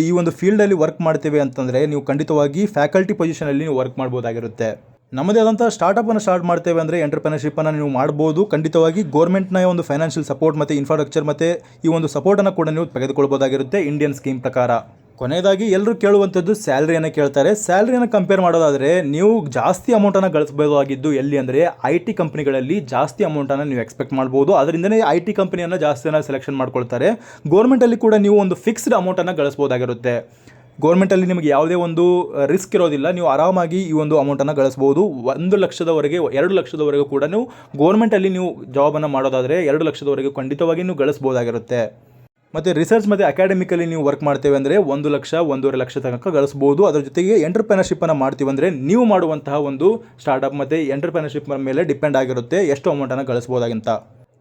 ಈ ಒಂದು ಫೀಲ್ಡಲ್ಲಿ ವರ್ಕ್ ಮಾಡ್ತೇವೆ ಅಂತಂದರೆ ನೀವು ಖಂಡಿತವಾಗಿ ಫ್ಯಾಕಲ್ಟಿ ಪೊಸಿಷನಲ್ಲಿ ನೀವು ವರ್ಕ್ ಮಾಡ್ಬೋದಾಗಿರುತ್ತೆ. ನಮ್ಮದೇ ಆದಂಥ ಸ್ಟಾರ್ಟಪ್ಪನ್ನು ಸ್ಟಾರ್ಟ್ ಮಾಡ್ತೇವೆ ಅಂದರೆ ಎಂಟರ್ಪ್ರಿನರ್ಶಿಪ್ಪನ್ನು ನೀವು ಮಾಡ್ಬೋದು. ಖಂಡಿತವಾಗಿ ಗೋರ್ಮೆಂಟ್ನ ಒಂದು ಫೈನಾನ್ಷಿಯಲ್ ಸಪೋರ್ಟ್ ಮತ್ತು ಇನ್ಫ್ರಾಸ್ಟ್ರಕ್ಚರ್ ಮತ್ತು ಈ ಒಂದು ಸಪೋರ್ಟನ್ನು ಕೂಡ ನೀವು ತೆಗೆದುಕೊಳ್ಬೋದಾಗಿರುತ್ತೆ ಇಂಡಿಯನ್ ಸ್ಕೀಮ್ ಪ್ರಕಾರ. ಕೊನೆಯದಾಗಿ ಎಲ್ಲರೂ ಕೇಳುವಂಥದ್ದು ಸ್ಯಾಲ್ರಿಯನ್ನು ಕೇಳ್ತಾರೆ. ಸ್ಯಾಲ್ರಿಯನ್ನು ಕಂಪೇರ್ ಮಾಡೋದಾದರೆ ನೀವು ಜಾಸ್ತಿ ಅಮೌಂಟನ್ನು ಗಳಿಸಬಹುದಾಗಿದ್ದು ಎಲ್ಲಿ ಅಂದರೆ IT ಕಂಪ್ನಿಗಳಲ್ಲಿ ಜಾಸ್ತಿ ಅಮೌಂಟನ್ನು ನೀವು ಎಕ್ಸ್ಪೆಕ್ಟ್ ಮಾಡ್ಬೋದು. ಅದರಿಂದನೇ IT ಕಂಪ್ನಿಯನ್ನು ಜಾಸ್ತಿಯನ್ನು ಸೆಲೆಕ್ಷನ್ ಮಾಡ್ಕೊಳ್ತಾರೆ. ಗೋರ್ಮೆಂಟಲ್ಲಿ ಕೂಡ ನೀವು ಒಂದು ಫಿಕ್ಸ್ಡ್ ಅಮೌಂಟನ್ನು ಗಳಿಸ್ಬೋದಾಗಿರುತ್ತೆ. ಗೋರ್ಮೆಂಟಲ್ಲಿ ನಿಮಗೆ ಯಾವುದೇ ಒಂದು ರಿಸ್ಕ್ ಇರೋದಿಲ್ಲ. ನೀವು ಆರಾಮಾಗಿ ಈ ಒಂದು ಅಮೌಂಟನ್ನು ಗಳಿಸ್ಬೋದು. 1 ಲಕ್ಷದವರೆಗೆ 2 ಲಕ್ಷದವರೆಗೂ ಕೂಡ ನೀವು ಗೋರ್ಮೆಂಟಲ್ಲಿ ನೀವು ಜಾಬನ್ನು ಮಾಡೋದಾದರೆ 2 ಲಕ್ಷದವರೆಗೂ ಖಂಡಿತವಾಗಿ ನೀವು ಗಳಿಸ್ಬೋದಾಗಿರುತ್ತೆ. ಮತ್ತು ರಿಸರ್ಚ್ ಮತ್ತು ಅಕಾಡೆಮಿಕಲ್ಲಿ ನೀವು ವರ್ಕ್ ಮಾಡ್ತೇವೆ ಅಂದರೆ 1 ಲಕ್ಷ 1.5 ಲಕ್ಷ ತನಕ ಗಳಿಸ್ಬೋದು. ಅದರ ಜೊತೆಗೆ ಎಂಟರ್ಪ್ರಿನರ್ಶಿಪ್ಪನ್ನು ಮಾಡ್ತೀವಿ ಅಂದರೆ ನೀವು ಮಾಡುವಂತಹ ಒಂದು ಸ್ಟಾರ್ಟಪ್ ಮತ್ತು ಎಂಟರ್ಪ್ರಿನರ್ಶಿಪ್ ಮೇಲೆ ಡಿಪೆಂಡ್ ಆಗಿರುತ್ತೆ ಎಷ್ಟು ಅಮೌಂಟನ್ನು ಗಳಿಸ್ಬೋದಾಗಿಂತ.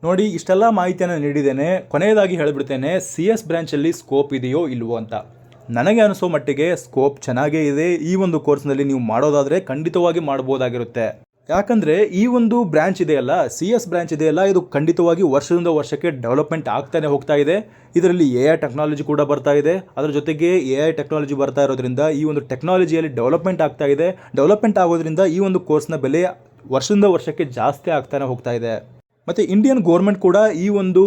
ನೋಡಿ, ಇಷ್ಟೆಲ್ಲ ಮಾಹಿತಿಯನ್ನು ನೀಡಿದ್ದೇನೆ. ಕೊನೆಯದಾಗಿ ಹೇಳಿಬಿಡ್ತೇನೆ, CS ಬ್ರ್ಯಾಂಚಲ್ಲಿ ಸ್ಕೋಪ್ ಇದೆಯೋ ಇಲ್ವೋ ಅಂತ. ನನಗೆ ಅನಿಸೋ ಮಟ್ಟಿಗೆ ಸ್ಕೋಪ್ ಚೆನ್ನಾಗೇ ಇದೆ. ಈ ಒಂದು ಕೋರ್ಸ್ನಲ್ಲಿ ನೀವು ಮಾಡೋದಾದರೆ ಖಂಡಿತವಾಗಿ ಮಾಡ್ಬೋದಾಗಿರುತ್ತೆ. ಯಾಕಂದರೆ ಈ ಒಂದು ಬ್ರ್ಯಾಂಚ್ ಇದೆಯಲ್ಲ, ಸಿ ಎಸ್ ಬ್ರ್ಯಾಂಚ್ ಇದೆಯಲ್ಲ, ಇದು ಖಂಡಿತವಾಗಿ ವರ್ಷದಿಂದ ವರ್ಷಕ್ಕೆ ಡೆವಲಪ್ಮೆಂಟ್ ಆಗ್ತಾನೆ ಹೋಗ್ತಾ ಇದೆ. ಇದರಲ್ಲಿ ಎ ಐ ಟೆಕ್ನಾಲಜಿ ಕೂಡ ಬರ್ತಾ ಇದೆ. ಅದರ ಜೊತೆಗೆ ಎ ಐ ಟೆಕ್ನಾಲಜಿ ಬರ್ತಾ ಇರೋದ್ರಿಂದ ಈ ಒಂದು ಟೆಕ್ನಾಲಜಿಯಲ್ಲಿ ಡೆವಲಪ್ಮೆಂಟ್ ಆಗ್ತಾ ಇದೆ. ಡೆವಲಪ್ಮೆಂಟ್ ಆಗೋದ್ರಿಂದ ಈ ಒಂದು ಕೋರ್ಸ್ನ ಬೆಲೆ ವರ್ಷದಿಂದ ವರ್ಷಕ್ಕೆ ಜಾಸ್ತಿ ಆಗ್ತಾನೆ ಹೋಗ್ತಾ ಇದೆ. ಮತ್ತು ಇಂಡಿಯನ್ ಗೌರ್ಮೆಂಟ್ ಕೂಡ ಈ ಒಂದು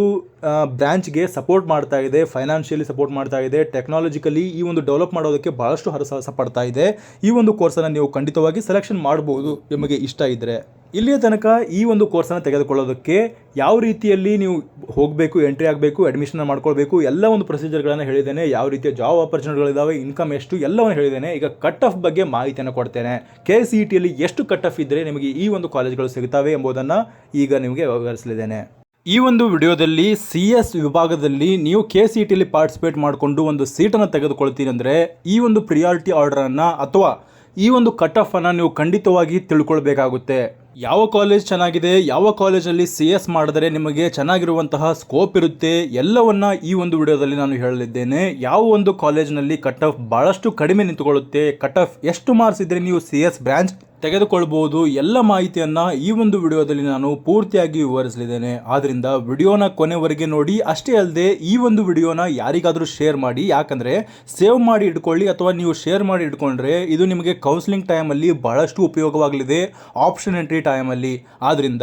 ಬ್ರ್ಯಾಂಚ್ಗೆ ಸಪೋರ್ಟ್ ಮಾಡ್ತಾ ಇದೆ, ಫೈನಾನ್ಷಿಯಲಿ ಸಪೋರ್ಟ್ ಮಾಡ್ತಾ ಇದೆ, ಟೆಕ್ನಾಲಜಿಕಲಿ ಈ ಒಂದು ಡೆವಲಪ್ ಮಾಡೋದಕ್ಕೆ ಭಾಳಷ್ಟು ಹರಸಾಹಸ ಪಡ್ತಾ ಇದೆ. ಈ ಒಂದು ಕೋರ್ಸನ್ನು ನೀವು ಖಂಡಿತವಾಗಿ ಸೆಲೆಕ್ಷನ್ ಮಾಡ್ಬೋದು ನಿಮಗೆ ಇಷ್ಟ ಇದ್ದರೆ. ಇಲ್ಲಿಯ ತನಕ ಈ ಒಂದು ಕೋರ್ಸನ್ನು ತೆಗೆದುಕೊಳ್ಳೋದಕ್ಕೆ ಯಾವ ರೀತಿಯಲ್ಲಿ ನೀವು ಹೋಗಬೇಕು, ಎಂಟ್ರಿ ಆಗಬೇಕು, ಅಡ್ಮಿಷನ್ ಮಾಡ್ಕೊಳ್ಬೇಕು, ಎಲ್ಲ ಒಂದು ಪ್ರೊಸೀಜರ್ಗಳನ್ನು ಹೇಳಿದ್ದೇನೆ. ಯಾವ ರೀತಿಯ ಜಾಬ್ ಆಪರ್ಚುನಿಟಿಗಳಿದ್ದಾವೆ, ಇನ್ಕಮ್ ಎಷ್ಟು, ಎಲ್ಲವನ್ನು ಹೇಳಿದ್ದೇನೆ. ಈಗ ಕಟ್ ಆಫ್ ಬಗ್ಗೆ ಮಾಹಿತಿಯನ್ನು ಕೊಡ್ತೇನೆ. KCETಯಲ್ಲಿ ಎಷ್ಟು ಕಟ್ ಆಫ್ ಇದ್ದರೆ ನಿಮಗೆ ಈ ಒಂದು ಕಾಲೇಜ್ಗಳು ಸಿಗುತ್ತವೆ ಎಂಬುದನ್ನು ಈಗ ನಿಮಗೆ ವಿವರಿಸಲಿದ್ದೇನೆ. ಈ ಒಂದು ವಿಡಿಯೋದಲ್ಲಿ CS ವಿಭಾಗದಲ್ಲಿ ನೀವು KCETಯಲ್ಲಿ ಪಾರ್ಟಿಸಿಪೇಟ್ ಮಾಡಿಕೊಂಡು ಒಂದು ಸೀಟನ್ನು ತೆಗೆದುಕೊಳ್ತೀನಿ ಅಂದರೆ ಈ ಒಂದು ಪ್ರಿಯಾರಿಟಿ ಆರ್ಡರನ್ನು ಅಥವಾ ಈ ಒಂದು ಕಟ್ ಆಫನ್ನು ನೀವು ಖಂಡಿತವಾಗಿ ತಿಳ್ಕೊಳ್ಬೇಕಾಗುತ್ತೆ. ಯಾವ ಕಾಲೇಜ್ ಚೆನ್ನಾಗಿದೆ, ಯಾವ ಕಾಲೇಜಲ್ಲಿ CS ಮಾಡಿದರೆ ನಿಮಗೆ ಚೆನ್ನಾಗಿರುವಂತಹ ಸ್ಕೋಪ್ ಇರುತ್ತೆ, ಎಲ್ಲವನ್ನ ಈ ಒಂದು ವಿಡಿಯೋದಲ್ಲಿ ನಾನು ಹೇಳಲಿದ್ದೇನೆ. ಯಾವ ಒಂದು ಕಾಲೇಜಿನಲ್ಲಿ ಕಟ್ ಆಫ್ ಭಾಳಷ್ಟು ಕಡಿಮೆ ನಿಂತುಕೊಳ್ಳುತ್ತೆ, ಕಟ್ ಆಫ್ ಎಷ್ಟು ಮಾರ್ಕ್ಸ್ ಇದ್ದರೆ ನೀವು CS ಬ್ರಾಂಚ್ ತೆಗೆದುಕೊಳ್ಬೋದು, ಎಲ್ಲ ಮಾಹಿತಿಯನ್ನು ಈ ಒಂದು ವಿಡಿಯೋದಲ್ಲಿ ನಾನು ಪೂರ್ತಿಯಾಗಿ ವಿವರಿಸಲಿದ್ದೇನೆ. ಆದ್ದರಿಂದ ವಿಡಿಯೋನ ಕೊನೆವರೆಗೆ ನೋಡಿ. ಅಷ್ಟೇ ಅಲ್ಲದೆ ಈ ಒಂದು ವಿಡಿಯೋನ ಯಾರಿಗಾದರೂ ಶೇರ್ ಮಾಡಿ. ಯಾಕಂದರೆ ಸೇವ್ ಮಾಡಿ ಇಟ್ಕೊಳ್ಳಿ ಅಥವಾ ನೀವು ಶೇರ್ ಮಾಡಿ ಇಟ್ಕೊಂಡ್ರೆ ಇದು ನಿಮಗೆ ಕೌನ್ಸಿಲಿಂಗ್ ಟೈಮಲ್ಲಿ ಬಹಳಷ್ಟು ಉಪಯೋಗವಾಗಲಿದೆ, ಆಪ್ಷನ್ ಎಂಟ್ರಿ ಟೈಮಲ್ಲಿ. ಆದ್ದರಿಂದ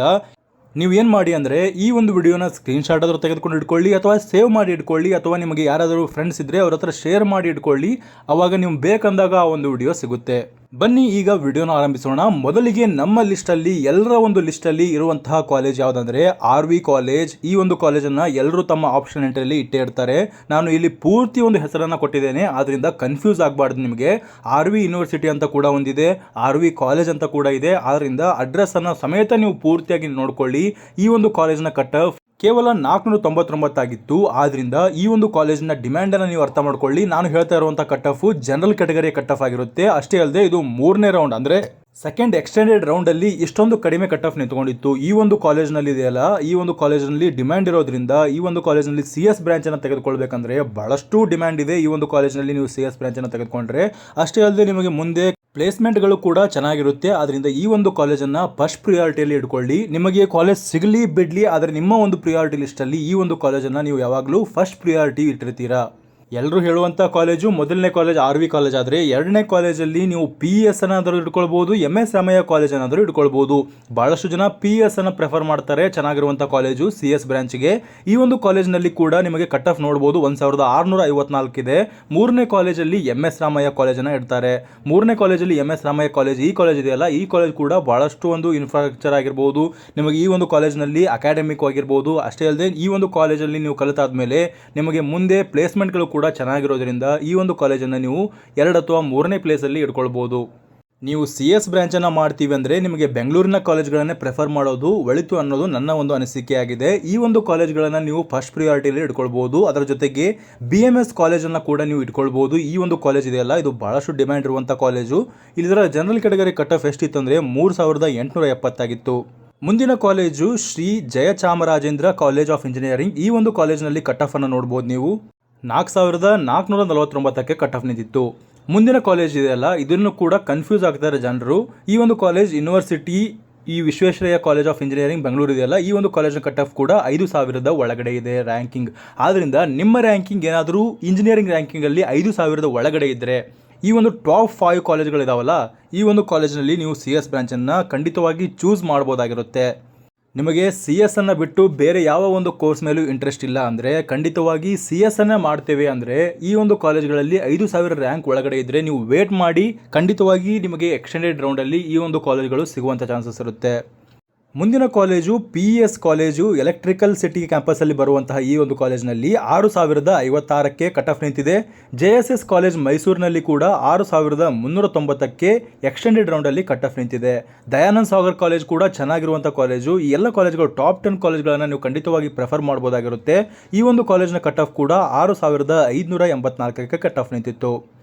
ನೀವೇನು ಮಾಡಿ ಅಂದರೆ ಈ ಒಂದು ವಿಡಿಯೋನ ಸ್ಕ್ರೀನ್ಶಾಟ್ ಆದರೂ ತೆಗೆದುಕೊಂಡು ಇಟ್ಕೊಳ್ಳಿ ಅಥವಾ ಸೇವ್ ಮಾಡಿ ಇಟ್ಕೊಳ್ಳಿ, ಅಥವಾ ನಿಮಗೆ ಯಾರಾದರೂ ಫ್ರೆಂಡ್ಸ್ ಇದ್ದರೆ ಅವ್ರ ಹತ್ರ ಶೇರ್ ಮಾಡಿ ಇಟ್ಕೊಳ್ಳಿ. ಆವಾಗ ನೀವು ಬೇಕಂದಾಗ ಆ ಒಂದು ವಿಡಿಯೋ ಸಿಗುತ್ತೆ. ಬನ್ನಿ ಈಗ ವಿಡಿಯೋನ ಆರಂಭಿಸೋಣ. ಮೊದಲಿಗೆ ನಮ್ಮ ಲಿಸ್ಟಲ್ಲಿ, ಎಲ್ಲರ ಒಂದು ಲಿಸ್ಟಲ್ಲಿ ಇರುವಂತಹ ಕಾಲೇಜ್ ಯಾವುದಂದರೆ RV ಕಾಲೇಜ್. ಈ ಒಂದು ಕಾಲೇಜನ್ನು ಎಲ್ಲರೂ ತಮ್ಮ ಆಪ್ಷನ್ ಎಂಟ್ರಿಯಲ್ಲಿ ಇಟ್ಟೇ ಇರ್ತಾರೆ. ನಾನು ಇಲ್ಲಿ ಪೂರ್ತಿ ಒಂದು ಹೆಸರನ್ನು ಕೊಟ್ಟಿದ್ದೇನೆ, ಆದ್ದರಿಂದ ಕನ್ಫ್ಯೂಸ್ ಆಗಬಾರ್ದು ನಿಮಗೆ. RV ಯೂನಿವರ್ಸಿಟಿ ಅಂತ ಕೂಡ ಒಂದಿದೆ, RV ಕಾಲೇಜ್ ಅಂತ ಕೂಡ ಇದೆ. ಆದ್ದರಿಂದ ಅಡ್ರೆಸ್ಸನ್ನು ಸಮೇತ ನೀವು ಪೂರ್ತಿಯಾಗಿ ನೋಡ್ಕೊಳ್ಳಿ. ಈ ಒಂದು ಕಾಲೇಜಿನ ಕಟ್ ಆಫ್ ಕೇವಲ 499 ಆಗಿತ್ತು. ಆದ್ದರಿಂದ ಈ ಒಂದು ಕಾಲೇಜಿನ ಡಿಮ್ಯಾಂಡನ್ನು ನೀವು ಅರ್ಥ ಮಾಡ್ಕೊಳ್ಳಿ. ನಾನು ಹೇಳ್ತಾ ಇರುವಂಥ cut off general category cut of ಆಗಿರುತ್ತೆ. ಅಷ್ಟೇ ಅಲ್ಲದೆ ಇದು 3ನೇ ರೌಂಡ್ ಅಂದರೆ ಸೆಕೆಂಡ್ ಎಕ್ಸ್ಟೆಂಡೆಡ್ ರೌಂಡಲ್ಲಿ ಇಷ್ಟೊಂದು ಕಡಿಮೆ ಕಟ್ ಆಫ್ ನಿಂತ್ಕೊಂಡಿತ್ತು. ಈ ಒಂದು ಕಾಲೇಜ್ನಲ್ಲಿ ಇದೆಯಲ್ಲ, ಈ ಒಂದು ಕಾಲೇಜ್ನಲ್ಲಿ ಡಿಮ್ಯಾಂಡ್ ಇರೋದ್ರಿಂದ ಈ ಒಂದು ಕಾಲೇಜ್ನಲ್ಲಿ CS ಬ್ರಾಂಚನ್ನು ತೆಗೆದುಕೊಳ್ಬೇಕಂದ್ರೆ ಬಹಳಷ್ಟು ಡಿಮ್ಯಾಂಡ್ ಇದೆ. ಈ ಒಂದು ಕಾಲೇಜ್ನಲ್ಲಿ ನೀವು CS ಬ್ರಾಂಚನ್ನು ತೆಗೆದುಕೊಂಡ್ರೆ ಅಷ್ಟೇ ಅಲ್ಲದೆ ನಿಮಗೆ ಮುಂದೆ ಪ್ಲೇಸ್ಮೆಂಟ್ಗಳು ಕೂಡ ಚೆನ್ನಾಗಿರುತ್ತೆ. ಆದ್ದರಿಂದ ಈ ಒಂದು ಕಾಲೇಜನ್ನು ಫಸ್ಟ್ ಪ್ರಿಯಾರಿಟಿಯಲ್ಲಿ ಇಟ್ಕೊಳ್ಳಿ. ನಿಮಗೆ ಕಾಲೇಜ್ ಸಿಗಲಿ ಬಿಡಲಿ, ಆದರೆ ನಿಮ್ಮ ಒಂದು ಪ್ರಿಯಾರಿಟಿ ಲಿಸ್ಟಲ್ಲಿ ಈ ಒಂದು ಕಾಲೇಜನ್ನು ನೀವು ಯಾವಾಗಲೂ ಫಸ್ಟ್ ಪ್ರಿಯಾರಿಟಿ ಇಟ್ಟಿರ್ತೀರಾ. ಎಲ್ಲರೂ ಹೇಳುವಂಥ ಕಾಲೇಜು ಮೊದಲನೇ ಕಾಲೇಜ್ RV ಕಾಲೇಜ್ ಆದರೆ ಎರಡನೇ ಕಾಲೇಜಲ್ಲಿ ನೀವು PS ಅನ್ನಾದರೂ ಇಟ್ಕೊಳ್ಬೋದು, MS ರಾಮಯ್ಯ ಕಾಲೇಜ್ ಅನ್ನಾದರೂ ಇಟ್ಕೊಳ್ಬೋದು. ಭಾಳಷ್ಟು ಜನ PS ಅನ್ನು ಪ್ರೆಫರ್ ಮಾಡ್ತಾರೆ, ಚೆನ್ನಾಗಿರುವಂಥ ಕಾಲೇಜು CS ಬ್ರಾಂಚ್ಗೆ. ಈ ಒಂದು ಕಾಲೇಜ್ನಲ್ಲಿ ಕೂಡ ನಿಮಗೆ ಕಟ್ ಆಫ್ ನೋಡ್ಬೋದು, 1654 ಇದೆ. 3ನೇ ಕಾಲೇಜಲ್ಲಿ MS ರಾಮಯ್ಯ ಕಾಲೇಜನ್ನು ಇಡ್ತಾರೆ. 3ನೇ ಕಾಲೇಜಲ್ಲಿ MS ರಾಮಯ್ಯ ಕಾಲೇಜ್, ಈ ಕಾಲೇಜ್ ಇದೆಯಲ್ಲ, ಈ ಕಾಲೇಜ್ ಕೂಡ ಭಾಳಷ್ಟು ಒಂದು ಇನ್ಫ್ರಾಸ್ಟ್ರಕ್ಚರ್ ಆಗಿರ್ಬೋದು, ನಿಮಗೆ ಈ ಒಂದು ಕಾಲೇಜ್ನಲ್ಲಿ ಅಕಾಡೆಮಿಕ್ ಆಗಿರ್ಬೋದು. ಅಷ್ಟೇ ಅಲ್ಲದೆ ಈ ಒಂದು ಕಾಲೇಜಲ್ಲಿ ನೀವು ಕಲಿತಾದ್ಮೇಲೆ ನಿಮಗೆ ಮುಂದೆ ಪ್ಲೇಸ್ಮೆಂಟ್ಗಳು ಕೂಡ ಚೆನ್ನಾಗಿರೋದ್ರಿಂದ ಈ ಒಂದು ಕಾಲೇಜನ್ನು ನೀವು 2 ಅಥವಾ 3ನೇ ಪ್ಲೇಸಲ್ಲಿ ಇಟ್ಕೊಳ್ಬೋದು. ನೀವು CS ಬ್ರಾಂಚನ್ನು ಮಾಡ್ತೀವಿ ಅಂದರೆ ನಿಮಗೆ ಬೆಂಗಳೂರಿನ ಕಾಲೇಜ್ಗಳನ್ನೇ ಪ್ರೆಫರ್ ಮಾಡೋದು ಒಳಿತು ಅನ್ನೋದು ನನ್ನ ಒಂದು ಅನಿಸಿಕೆಯಾಗಿದೆ. ಈ ಒಂದು ಕಾಲೇಜ್ಗಳನ್ನು ನೀವು ಫಸ್ಟ್ ಪ್ರಿಯಾರಿಟಿಯಲ್ಲಿ ಇಟ್ಕೊಳ್ಬೋದು. ಅದರ ಜೊತೆಗೆ BMS ಕಾಲೇಜನ್ನು ಕೂಡ ನೀವು ಇಟ್ಕೊಳ್ಬೋದು. ಈ ಒಂದು ಕಾಲೇಜ್ ಇದೆಯಲ್ಲ, ಇದು ಭಾಳಷ್ಟು ಡಿಮ್ಯಾಂಡ್ ಇರುವಂಥ ಕಾಲೇಜು. ಇಲ್ಲಿದರ ಜನರಲ್ ಕ್ಯಾಟಗರಿ ಕಟ್ ಆಫ್ ಎಷ್ಟಿತ್ತು ಅಂದರೆ 3870 ಆಗಿತ್ತು. ಮುಂದಿನ college Shri Jayachamarajendra college of engineering. ಈ ಒಂದು ಕಾಲೇಜ್ನಲ್ಲಿ ಕಟ್ ಆಫ್ ಅನ್ನು ನೋಡ್ಬೋದು ನೀವು, 4449ಕ್ಕೆ ಕಟ್ ಆಫ್ ನಿಂತಿತ್ತು. ಮುಂದಿನ ಕಾಲೇಜ್ ಇದೆಯಲ್ಲ, ಇದನ್ನು ಕೂಡ ಕನ್ಫ್ಯೂಸ್ ಆಗ್ತಾರೆ ಜನರು. ಈ ಒಂದು ಕಾಲೇಜ್ ಯೂನಿವರ್ಸಿಟಿ, ಈ Visvesvaraya college of engineering Bengaluru ಇದೆಯಲ್ಲ, ಈ ಒಂದು ಕಾಲೇಜಿನ ಕಟ್ ಆಫ್ ಕೂಡ 5000 ಒಳಗಡೆ ಇದೆ ರ್ಯಾಂಕಿಂಗ್. ಆದ್ದರಿಂದ ನಿಮ್ಮ ರ್ಯಾಂಕಿಂಗ್ ಏನಾದರೂ ಇಂಜಿನಿಯರಿಂಗ್ ರ್ಯಾಂಕಿಂಗಲ್ಲಿ 5000 ಒಳಗಡೆ ಇದ್ದರೆ ಈ ಒಂದು ಟಾಪ್ 5 ಕಾಲೇಜ್ಗಳಿದಾವಲ್ಲ, ಈ ಒಂದು ಕಾಲೇಜಿನಲ್ಲಿ ನೀವು CS ಬ್ರಾಂಚನ್ನು ಖಂಡಿತವಾಗಿ ಚೂಸ್ ಮಾಡ್ಬೋದಾಗಿರುತ್ತೆ. ನಿಮಗೆ CS ಅನ್ನು ಬಿಟ್ಟು ಬೇರೆ ಯಾವ ಒಂದು ಕೋರ್ಸ್ ಮೇಲೂ ಇಂಟ್ರೆಸ್ಟ್ ಇಲ್ಲ ಅಂದರೆ ಖಂಡಿತವಾಗಿ CS ಅನ್ನು ಮಾಡ್ತೇವೆ ಅಂದರೆ ಈ ಒಂದು ಕಾಲೇಜ್ಗಳಲ್ಲಿ 5000 ರ್ಯಾಂಕ್ ಒಳಗಡೆ ಇದ್ದರೆ ನೀವು ವೇಟ್ ಮಾಡಿ, ಖಂಡಿತವಾಗಿ ನಿಮಗೆ ಎಕ್ಸ್ಟೆಂಡೆಡ್ ರೌಂಡಲ್ಲಿ ಈ ಒಂದು ಕಾಲೇಜ್ಗಳು ಸಿಗುವಂಥ ಚಾನ್ಸಸ್ ಇರುತ್ತೆ. ಮುಂದಿನ college PES college, electrical city ಕ್ಯಾಂಪಸಲ್ಲಿ ಬರುವಂತಹ ಈ ಒಂದು ಕಾಲೇಜ್ನಲ್ಲಿ 6056ಕ್ಕೆ ಕಟ್ ಆಫ್ ನಿಂತಿದೆ. JSS ಕಾಲೇಜ್ ಮೈಸೂರಿನಲ್ಲಿ ಕೂಡ 6390ಕ್ಕೆ ಎಕ್ಸ್ಟೆಂಡೆಡ್ ರೌಂಡಲ್ಲಿ ಕಟ್ ಆಫ್ ನಿಂತಿದೆ. ದಯಾನಂದ್ ಸಾಗರ್ ಕಾಲೇಜ್ ಕೂಡ ಚೆನ್ನಾಗಿರುವಂಥ ಕಾಲೇಜು. ಈ ಎಲ್ಲ ಕಾಲೇಜ್ಗಳು ಟಾಪ್ 10 ಕಾಲೇಜ್ಗಳನ್ನು ನೀವು ಖಂಡಿತವಾಗಿ ಪ್ರೆಫರ್ ಮಾಡ್ಬೋದಾಗಿರುತ್ತೆ. ಈ ಒಂದು ಕಾಲೇಜ್ನ ಕಟ್ ಆಫ್ ಕೂಡ 6584ಕ್ಕೆ ಕಟ್ ಆಫ್ ನಿಂತಿತ್ತು.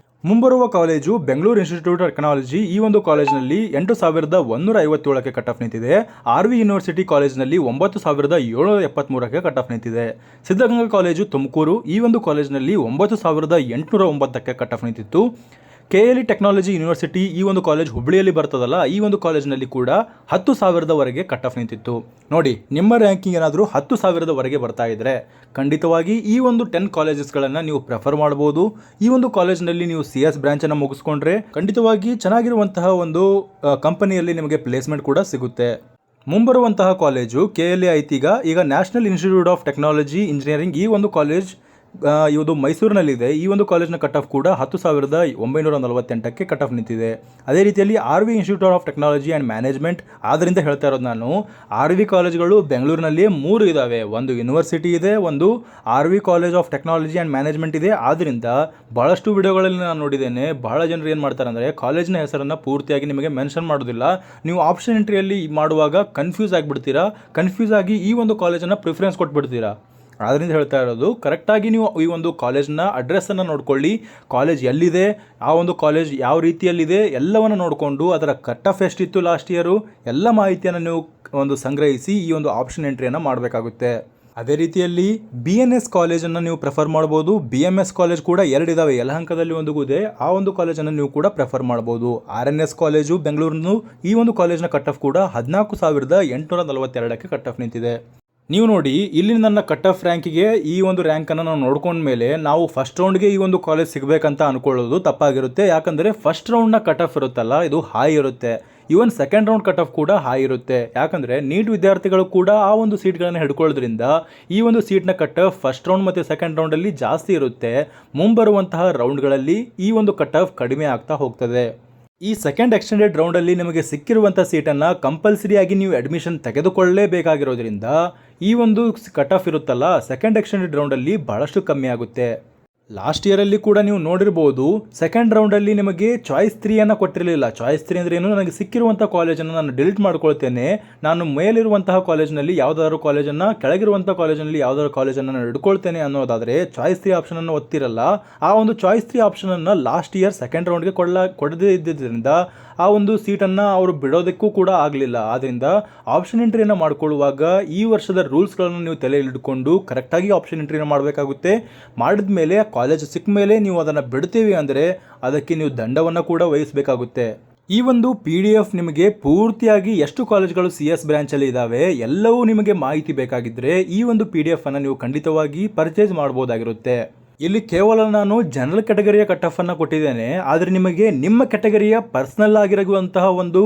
ಮುಂಬರುವ college Bengaluru institute of technology. ಈ ಒಂದು ಕಾಲೇಜಿನಲ್ಲಿ 8157ಕ್ಕೆ ಕಟ್ ಆಫ್ ನಿಂತಿದೆ. RV ಯೂನಿವರ್ಸಿಟಿ ಕಾಲೇಜಿನಲ್ಲಿ 9773ಕ್ಕೆ ಕಟ್ ಆಫ್ ನಿಂತಿದೆ. ಸಿದ್ಧಗಂಗಾ ಕಾಲೇಜು ತುಮಕೂರು, ಈ ಒಂದು ಕಾಲೇಜಿನಲ್ಲಿ 9809ಕ್ಕೆ ಕಟ್ ಆಫ್ ನಿಂತಿತ್ತು. KLE ಟೆಕ್ನಾಲಜಿ ಯೂನಿವರ್ಸಿಟಿ ಈ ಒಂದು ಕಾಲೇಜ್ ಹುಬ್ಬಳ್ಳಿಯಲ್ಲಿ ಬರ್ತದಲ್ಲ, ಈ ಒಂದು ಕಾಲೇಜ್ನಲ್ಲಿ ಕೂಡ 10,000ವರೆಗೆ ಕಟ್ ಆಫ್ ನಿಂತಿತ್ತು. ನೋಡಿ, ನಿಮ್ಮ ರ್ಯಾಂಕಿಂಗ್ ಏನಾದರೂ 10,000ವರೆಗೆ ಬರ್ತಾ ಇದ್ರೆ ಖಂಡಿತವಾಗಿ ಈ ಒಂದು 10 ಕಾಲೇಜಸ್ಗಳನ್ನು ನೀವು ಪ್ರೆಫರ್ ಮಾಡ್ಬೋದು. ಈ ಒಂದು ಕಾಲೇಜ್ನಲ್ಲಿ ನೀವು CS ಬ್ರಾಂಚನ್ನು ಮುಗಿಸ್ಕೊಂಡ್ರೆ ಖಂಡಿತವಾಗಿ ಚೆನ್ನಾಗಿರುವಂತಹ ಒಂದು ಕಂಪನಿಯಲ್ಲಿ ನಿಮಗೆ ಪ್ಲೇಸ್ಮೆಂಟ್ ಕೂಡ ಸಿಗುತ್ತೆ. ಮುಂಬರುವಂತಹ ಕಾಲೇಜು KLE ಐತೀಗ ಈಗ national institute of technology engineering ಈ ಒಂದು ಕಾಲೇಜ್ ಇದು ಮೈಸೂರಿನಲ್ಲಿದೆ. ಈ ಒಂದು ಕಾಲೇಜ್ನ ಕಟ್ ಆಫ್ ಕೂಡ 10,948ಕ್ಕೆ ಕಟ್ ಆಫ್ ನಿಂತಿದೆ. ಅದೇ ರೀತಿಯಲ್ಲಿ RV institute of technology and management, ಆದ್ದರಿಂದ ಹೇಳ್ತಾ ಇರೋದು ನಾನು, RV ಕಾಲೇಜ್ಗಳು ಬೆಂಗಳೂರಿನಲ್ಲಿ 3 ಇದ್ದಾವೆ. ಒಂದು ಯೂನಿವರ್ಸಿಟಿ ಇದೆ, ಒಂದು RV college of technology and management ಇದೆ. ಆದ್ದರಿಂದ ಭಾಳಷ್ಟು ವಿಡಿಯೋಗಳಲ್ಲಿ ನಾನು ನೋಡಿದ್ದೇನೆ, ಬಹಳ ಜನರು ಏನು ಮಾಡ್ತಾರೆ ಅಂದರೆ ಕಾಲೇಜಿನ ಹೆಸರನ್ನು ಪೂರ್ತಿಯಾಗಿ ನಿಮಗೆ ಮೆನ್ಷನ್ ಮಾಡೋದಿಲ್ಲ. ನೀವು ಆಪ್ಷನ್ ಎಂಟ್ರಿಯಲ್ಲಿ ಮಾಡುವಾಗ ಕನ್ಫ್ಯೂಸ್ ಆಗಿಬಿಡ್ತೀರಾ, ಕನ್ಫ್ಯೂಸ್ ಆಗಿ ಈ ಒಂದು ಕಾಲೇಜನ್ನು ಪ್ರಿಫರೆನ್ಸ್ ಕೊಟ್ಬಿಡ್ತೀರಾ. ಆದ್ದರಿಂದ ಹೇಳ್ತಾ ಇರೋದು, ಕರೆಕ್ಟಾಗಿ ನೀವು ಈ ಒಂದು ಕಾಲೇಜ್ನ ಅಡ್ರೆಸ್ಸನ್ನು ನೋಡ್ಕೊಳ್ಳಿ, ಕಾಲೇಜ್ ಎಲ್ಲಿದೆ, ಆ ಒಂದು ಕಾಲೇಜ್ ಯಾವ ರೀತಿಯಲ್ಲಿದೆ ಎಲ್ಲವನ್ನು ನೋಡಿಕೊಂಡು ಅದರ ಕಟ್ ಆಫ್ ಎಷ್ಟಿತ್ತು ಲಾಸ್ಟ್ ಇಯರು ಎಲ್ಲ ಮಾಹಿತಿಯನ್ನು ನೀವು ಒಂದು ಸಂಗ್ರಹಿಸಿ ಈ ಒಂದು ಆಪ್ಷನ್ ಎಂಟ್ರಿಯನ್ನು ಮಾಡಬೇಕಾಗುತ್ತೆ. ಅದೇ ರೀತಿಯಲ್ಲಿ BNS ಕಾಲೇಜನ್ನು ನೀವು ಪ್ರೆಫರ್ ಮಾಡ್ಬೋದು. BMS ಕಾಲೇಜ್ ಕೂಡ 2 ಇದ್ದಾವೆ, ಯಲಹಂಕದಲ್ಲಿ ಒಂದು ಇದೆ, ಆ ಒಂದು ಕಾಲೇಜನ್ನು ನೀವು ಕೂಡ ಪ್ರೆಫರ್ ಮಾಡ್ಬೋದು. RNS ಕಾಲೇಜು ಬೆಂಗಳೂರಿನ ಈ ಒಂದು ಕಾಲೇಜ್ನ ಕಟ್ ಆಫ್ ಕೂಡ 14,842ಕ್ಕೆ ಕಟ್ ಆಫ್ ನಿಂತಿದೆ. ನೀವು ನೋಡಿ, ಇಲ್ಲಿ ನನ್ನ ಕಟ್ ಆಫ್ ರ್ಯಾಂಕಿಗೆ ಈ ಒಂದು ರ್ಯಾಂಕನ್ನು ನಾವು ನೋಡ್ಕೊಂಡ್ಮೇಲೆ ನಾವು ಫಸ್ಟ್ ರೌಂಡ್ಗೆ ಈ ಒಂದು ಕಾಲೇಜ್ ಸಿಗಬೇಕಂತ ಅನ್ಕೊಳ್ಳೋದು ತಪ್ಪಾಗಿರುತ್ತೆ. ಯಾಕಂದರೆ ಫಸ್ಟ್ ರೌಂಡ್ನ ಕಟ್ ಆಫ್ ಇರುತ್ತಲ್ಲ, ಇದು ಹೈ ಇರುತ್ತೆ. Even second round cut off ಕೂಡ ಹೈ ಇರುತ್ತೆ. ಯಾಕಂದರೆ ನೀಟ್ ವಿದ್ಯಾರ್ಥಿಗಳು ಕೂಡ ಆ ಒಂದು ಸೀಟ್ಗಳನ್ನು ಹಿಡ್ಕೊಳ್ಳೋದ್ರಿಂದ ಈ ಒಂದು ಸೀಟ್ನ ಕಟ್ ಆಫ್ ಫಸ್ಟ್ ರೌಂಡ್ ಮತ್ತು ಸೆಕೆಂಡ್ ರೌಂಡಲ್ಲಿ ಜಾಸ್ತಿ ಇರುತ್ತೆ. ಮುಂಬರುವಂತಹ ರೌಂಡ್ಗಳಲ್ಲಿ ಈ ಒಂದು ಕಟ್ ಆಫ್ ಕಡಿಮೆ ಆಗ್ತಾ ಹೋಗ್ತದೆ. ಈ ಸೆಕೆಂಡ್ ಎಕ್ಸ್ಟೆಂಡೆಡ್ ರೌಂಡಲ್ಲಿ ನಿಮಗೆ ಸಿಕ್ಕಿರುವಂಥ ಸೀಟನ್ನು ಕಂಪಲ್ಸರಿಯಾಗಿ ನೀವು ಅಡ್ಮಿಷನ್ ತೆಗೆದುಕೊಳ್ಳಲೇಬೇಕಾಗಿರೋದ್ರಿಂದ ಈ ಒಂದು ಕಟ್ ಆಫ್ ಇರುತ್ತಲ್ಲ, ಸೆಕೆಂಡ್ ಎಕ್ಸ್ಟೆಂಡೆಡ್ ರೌಂಡಲ್ಲಿ ಭಾಳಷ್ಟು ಕಮ್ಮಿ ಆಗುತ್ತೆ. ಲಾಸ್ಟ್ ಇಯರಲ್ಲಿ ಕೂಡ ನೀವು ನೋಡಿರ್ಬೋದು, ಸೆಕೆಂಡ್ ರೌಂಡಲ್ಲಿ ನಿಮಗೆ ಚಾಯ್ಸ್ 3 ಕೊಟ್ಟಿರಲಿಲ್ಲ. ಚಾಯ್ಸ್ 3 ಅಂದರೆ ಏನು, ನನಗೆ ಸಿಕ್ಕಿರುವಂಥ ಕಾಲೇಜನ್ನು ನಾನು ಡಿಲೀಟ್ ಮಾಡ್ಕೊಳ್ತೇನೆ, ನಾನು ಮೇಲಿರುವಂತಹ ಕಾಲೇಜ್ನಲ್ಲಿ ಯಾವುದಾದ್ರು ಕಾಲೇಜನ್ನು, ಕೆಳಗಿರುವಂಥ ಕಾಲೇಜಿನಲ್ಲಿ ಯಾವುದಾದ್ರು ಕಾಲೇಜನ್ನು ನಾನು ಹಿಡ್ಕೊಳ್ತೇನೆ ಅನ್ನೋದಾದರೆ ಚಾಯ್ಸ್ 3 ಆಪ್ಷನನ್ನು ಒತ್ತಿರಲ್ಲ. ಆ ಒಂದು ಚಾಯ್ಸ್ 3 ಆಪ್ಷನನ್ನು ಲಾಸ್ಟ್ ಇಯರ್ ಸೆಕೆಂಡ್ ರೌಂಡ್ಗೆ ಕೊಡದೇ ಇದ್ದಿದ್ದರಿಂದ ಆ ಒಂದು ಸೀಟನ್ನು ಅವರು ಬಿಡೋದಕ್ಕೂ ಕೂಡ ಆಗಲಿಲ್ಲ. ಆದ್ದರಿಂದ ಆಪ್ಷನ್ ಎಂಟ್ರಿಯನ್ನು ಮಾಡಿಕೊಳ್ಳುವಾಗ ಈ ವರ್ಷದ ರೂಲ್ಸ್ಗಳನ್ನು ನೀವು ತಲೆಯಲ್ಲಿ ಇಟ್ಕೊಂಡು ಕರೆಕ್ಟಾಗಿ ಆಪ್ಷನ್ ಎಂಟ್ರಿಯನ್ನು ಮಾಡಬೇಕಾಗುತ್ತೆ. ಮಾಡಿದ ಮೇಲೆ ಕಾಲೇಜ್ ಸಿಕ್ಕ ಮೇಲೆ ನೀವು ಅದನ್ನು ಬಿಡ್ತೀವಿ ಅಂದರೆ ಅದಕ್ಕೆ ನೀವು ದಂಡವನ್ನು ಕೂಡ ವಹಿಸಬೇಕಾಗುತ್ತೆ. ಈ ಒಂದು PDF ನಿಮಗೆ ಪೂರ್ತಿಯಾಗಿ ಎಷ್ಟು ಕಾಲೇಜ್ಗಳು CS ಬ್ರಾಂಚಲ್ಲಿ ಇದ್ದಾವೆ ಎಲ್ಲವೂ ನಿಮಗೆ ಮಾಹಿತಿ ಬೇಕಾಗಿದ್ದರೆ ಈ ಒಂದು PDF ಅನ್ನು ನೀವು ಖಂಡಿತವಾಗಿ ಪರ್ಚೇಸ್ ಮಾಡ್ಬೋದಾಗಿರುತ್ತೆ. ಇಲ್ಲಿ ಕೇವಲ ನಾನು ಜನರಲ್ ಕ್ಯಾಟಗರಿಯ ಕಟ್ ಆಫ್ ಅನ್ನು ಕೊಟ್ಟಿದ್ದೇನೆ, ಆದರೆ ನಿಮಗೆ ನಿಮ್ಮ ಕ್ಯಾಟಗರಿಯ ಪರ್ಸನಲ್ ಆಗಿರುವಂತಹ ಒಂದು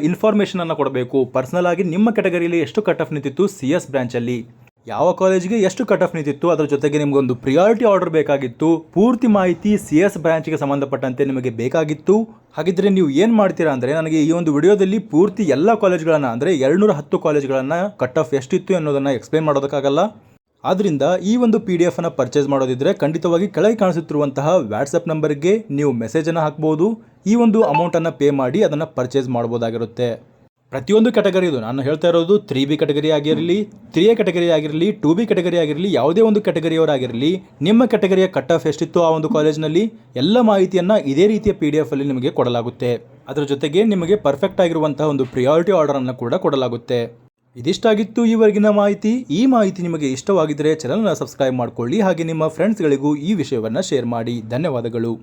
ಇನ್ಫಾರ್ಮೇಷನ್ ಅನ್ನು ಕೊಡಬೇಕು. ಪರ್ಸನಲ್ ಆಗಿ ನಿಮ್ಮ ಕ್ಯಾಟಗರಿಯಲ್ಲಿ ಎಷ್ಟು ಕಟ್ ಆಫ್ ನಿಂತಿತ್ತು CS ಬ್ರಾಂಚಲ್ಲಿ, ಯಾವ ಕಾಲೇಜಿಗೆ ಎಷ್ಟು ಕಟ್ ಆಫ್ ನಿಂತಿತ್ತು, ಅದರ ಜೊತೆಗೆ ನಿಮಗೊಂದು ಪ್ರಿಯಾರಿಟಿ ಆರ್ಡರ್ ಬೇಕಾಗಿತ್ತು, ಪೂರ್ತಿ ಮಾಹಿತಿ CS ಬ್ರಾಂಚ್ಗೆ ಸಂಬಂಧಪಟ್ಟಂತೆ ನಿಮಗೆ ಬೇಕಾಗಿತ್ತು. ಹಾಗಿದ್ರೆ ನೀವು ಏನು ಮಾಡ್ತೀರಾ ಅಂದರೆ, ನನಗೆ ಈ ಒಂದು ವಿಡಿಯೋದಲ್ಲಿ ಪೂರ್ತಿ ಎಲ್ಲ ಕಾಲೇಜ್ಗಳನ್ನು ಅಂದರೆ 210 ಕಾಲೇಜ್ಗಳನ್ನು ಕಟ್ ಆಫ್ ಎಷ್ಟಿತ್ತು ಅನ್ನೋದನ್ನು ಎಕ್ಸ್ಪ್ಲೇನ್ ಮಾಡೋದಕ್ಕಾಗಲ್ಲ. ಆದ್ದರಿಂದ ಈ ಒಂದು PDF ಅನ್ನು ಪರ್ಚೇಸ್ ಮಾಡೋದಿದ್ರೆ ಖಂಡಿತವಾಗಿ ಕೆಳಗೆ ಕಾಣಿಸುತ್ತಿರುವಂತಹ ವಾಟ್ಸಪ್ ನಂಬರ್ಗೆ ನೀವು ಮೆಸೇಜನ್ನು ಹಾಕ್ಬೋದು. ಈ ಒಂದು ಅಮೌಂಟನ್ನು ಪೇ ಮಾಡಿ ಅದನ್ನು ಪರ್ಚೇಸ್ ಮಾಡ್ಬೋದಾಗಿರುತ್ತೆ. ಪ್ರತಿಯೊಂದು ಕ್ಯಾಟಗರಿ, ಇದು ನಾನು ಹೇಳ್ತಾ ಇರೋದು 3B ಕ್ಯಾಟಗರಿ ಆಗಿರಲಿ, 3A ಕ್ಯಾಟಗರಿ ಆಗಿರಲಿ, 2B ಕ್ಯಾಟಗರಿ ಆಗಿರಲಿ, ಯಾವುದೇ ಒಂದು ಕ್ಯಾಟಗರಿಯವರಾಗಿರಲಿ, ನಿಮ್ಮ ಕ್ಯಾಟಗರಿಯ ಕಟ್ ಆಫ್ ಎಷ್ಟಿತ್ತು ಆ ಒಂದು ಕಾಲೇಜ್ನಲ್ಲಿ ಎಲ್ಲ ಮಾಹಿತಿಯನ್ನು ಇದೇ ರೀತಿಯ PDF ಅಲ್ಲಿ ನಿಮಗೆ ಕೊಡಲಾಗುತ್ತೆ. ಅದರ ಜೊತೆಗೆ ನಿಮಗೆ ಪರ್ಫೆಕ್ಟ್ ಆಗಿರುವಂತಹ ಒಂದು ಪ್ರಿಯಾರಿಟಿ ಆರ್ಡರನ್ನು ಕೂಡ ಕೊಡಲಾಗುತ್ತೆ. ಇದಿಷ್ಟಾಗಿತ್ತು ಈವರೆಗಿನ ಮಾಹಿತಿ. ಈ ಮಾಹಿತಿ ನಿಮಗೆ ಇಷ್ಟವಾಗಿದ್ದರೆ ಚಾನಲ್ನ ಸಬ್ಸ್ಕ್ರೈಬ್ ಮಾಡಿಕೊಳ್ಳಿ, ಹಾಗೆ ನಿಮ್ಮ ಫ್ರೆಂಡ್ಸ್ಗಳಿಗೂ ಈ ವಿಷಯವನ್ನು ಶೇರ್ ಮಾಡಿ. ಧನ್ಯವಾದಗಳು.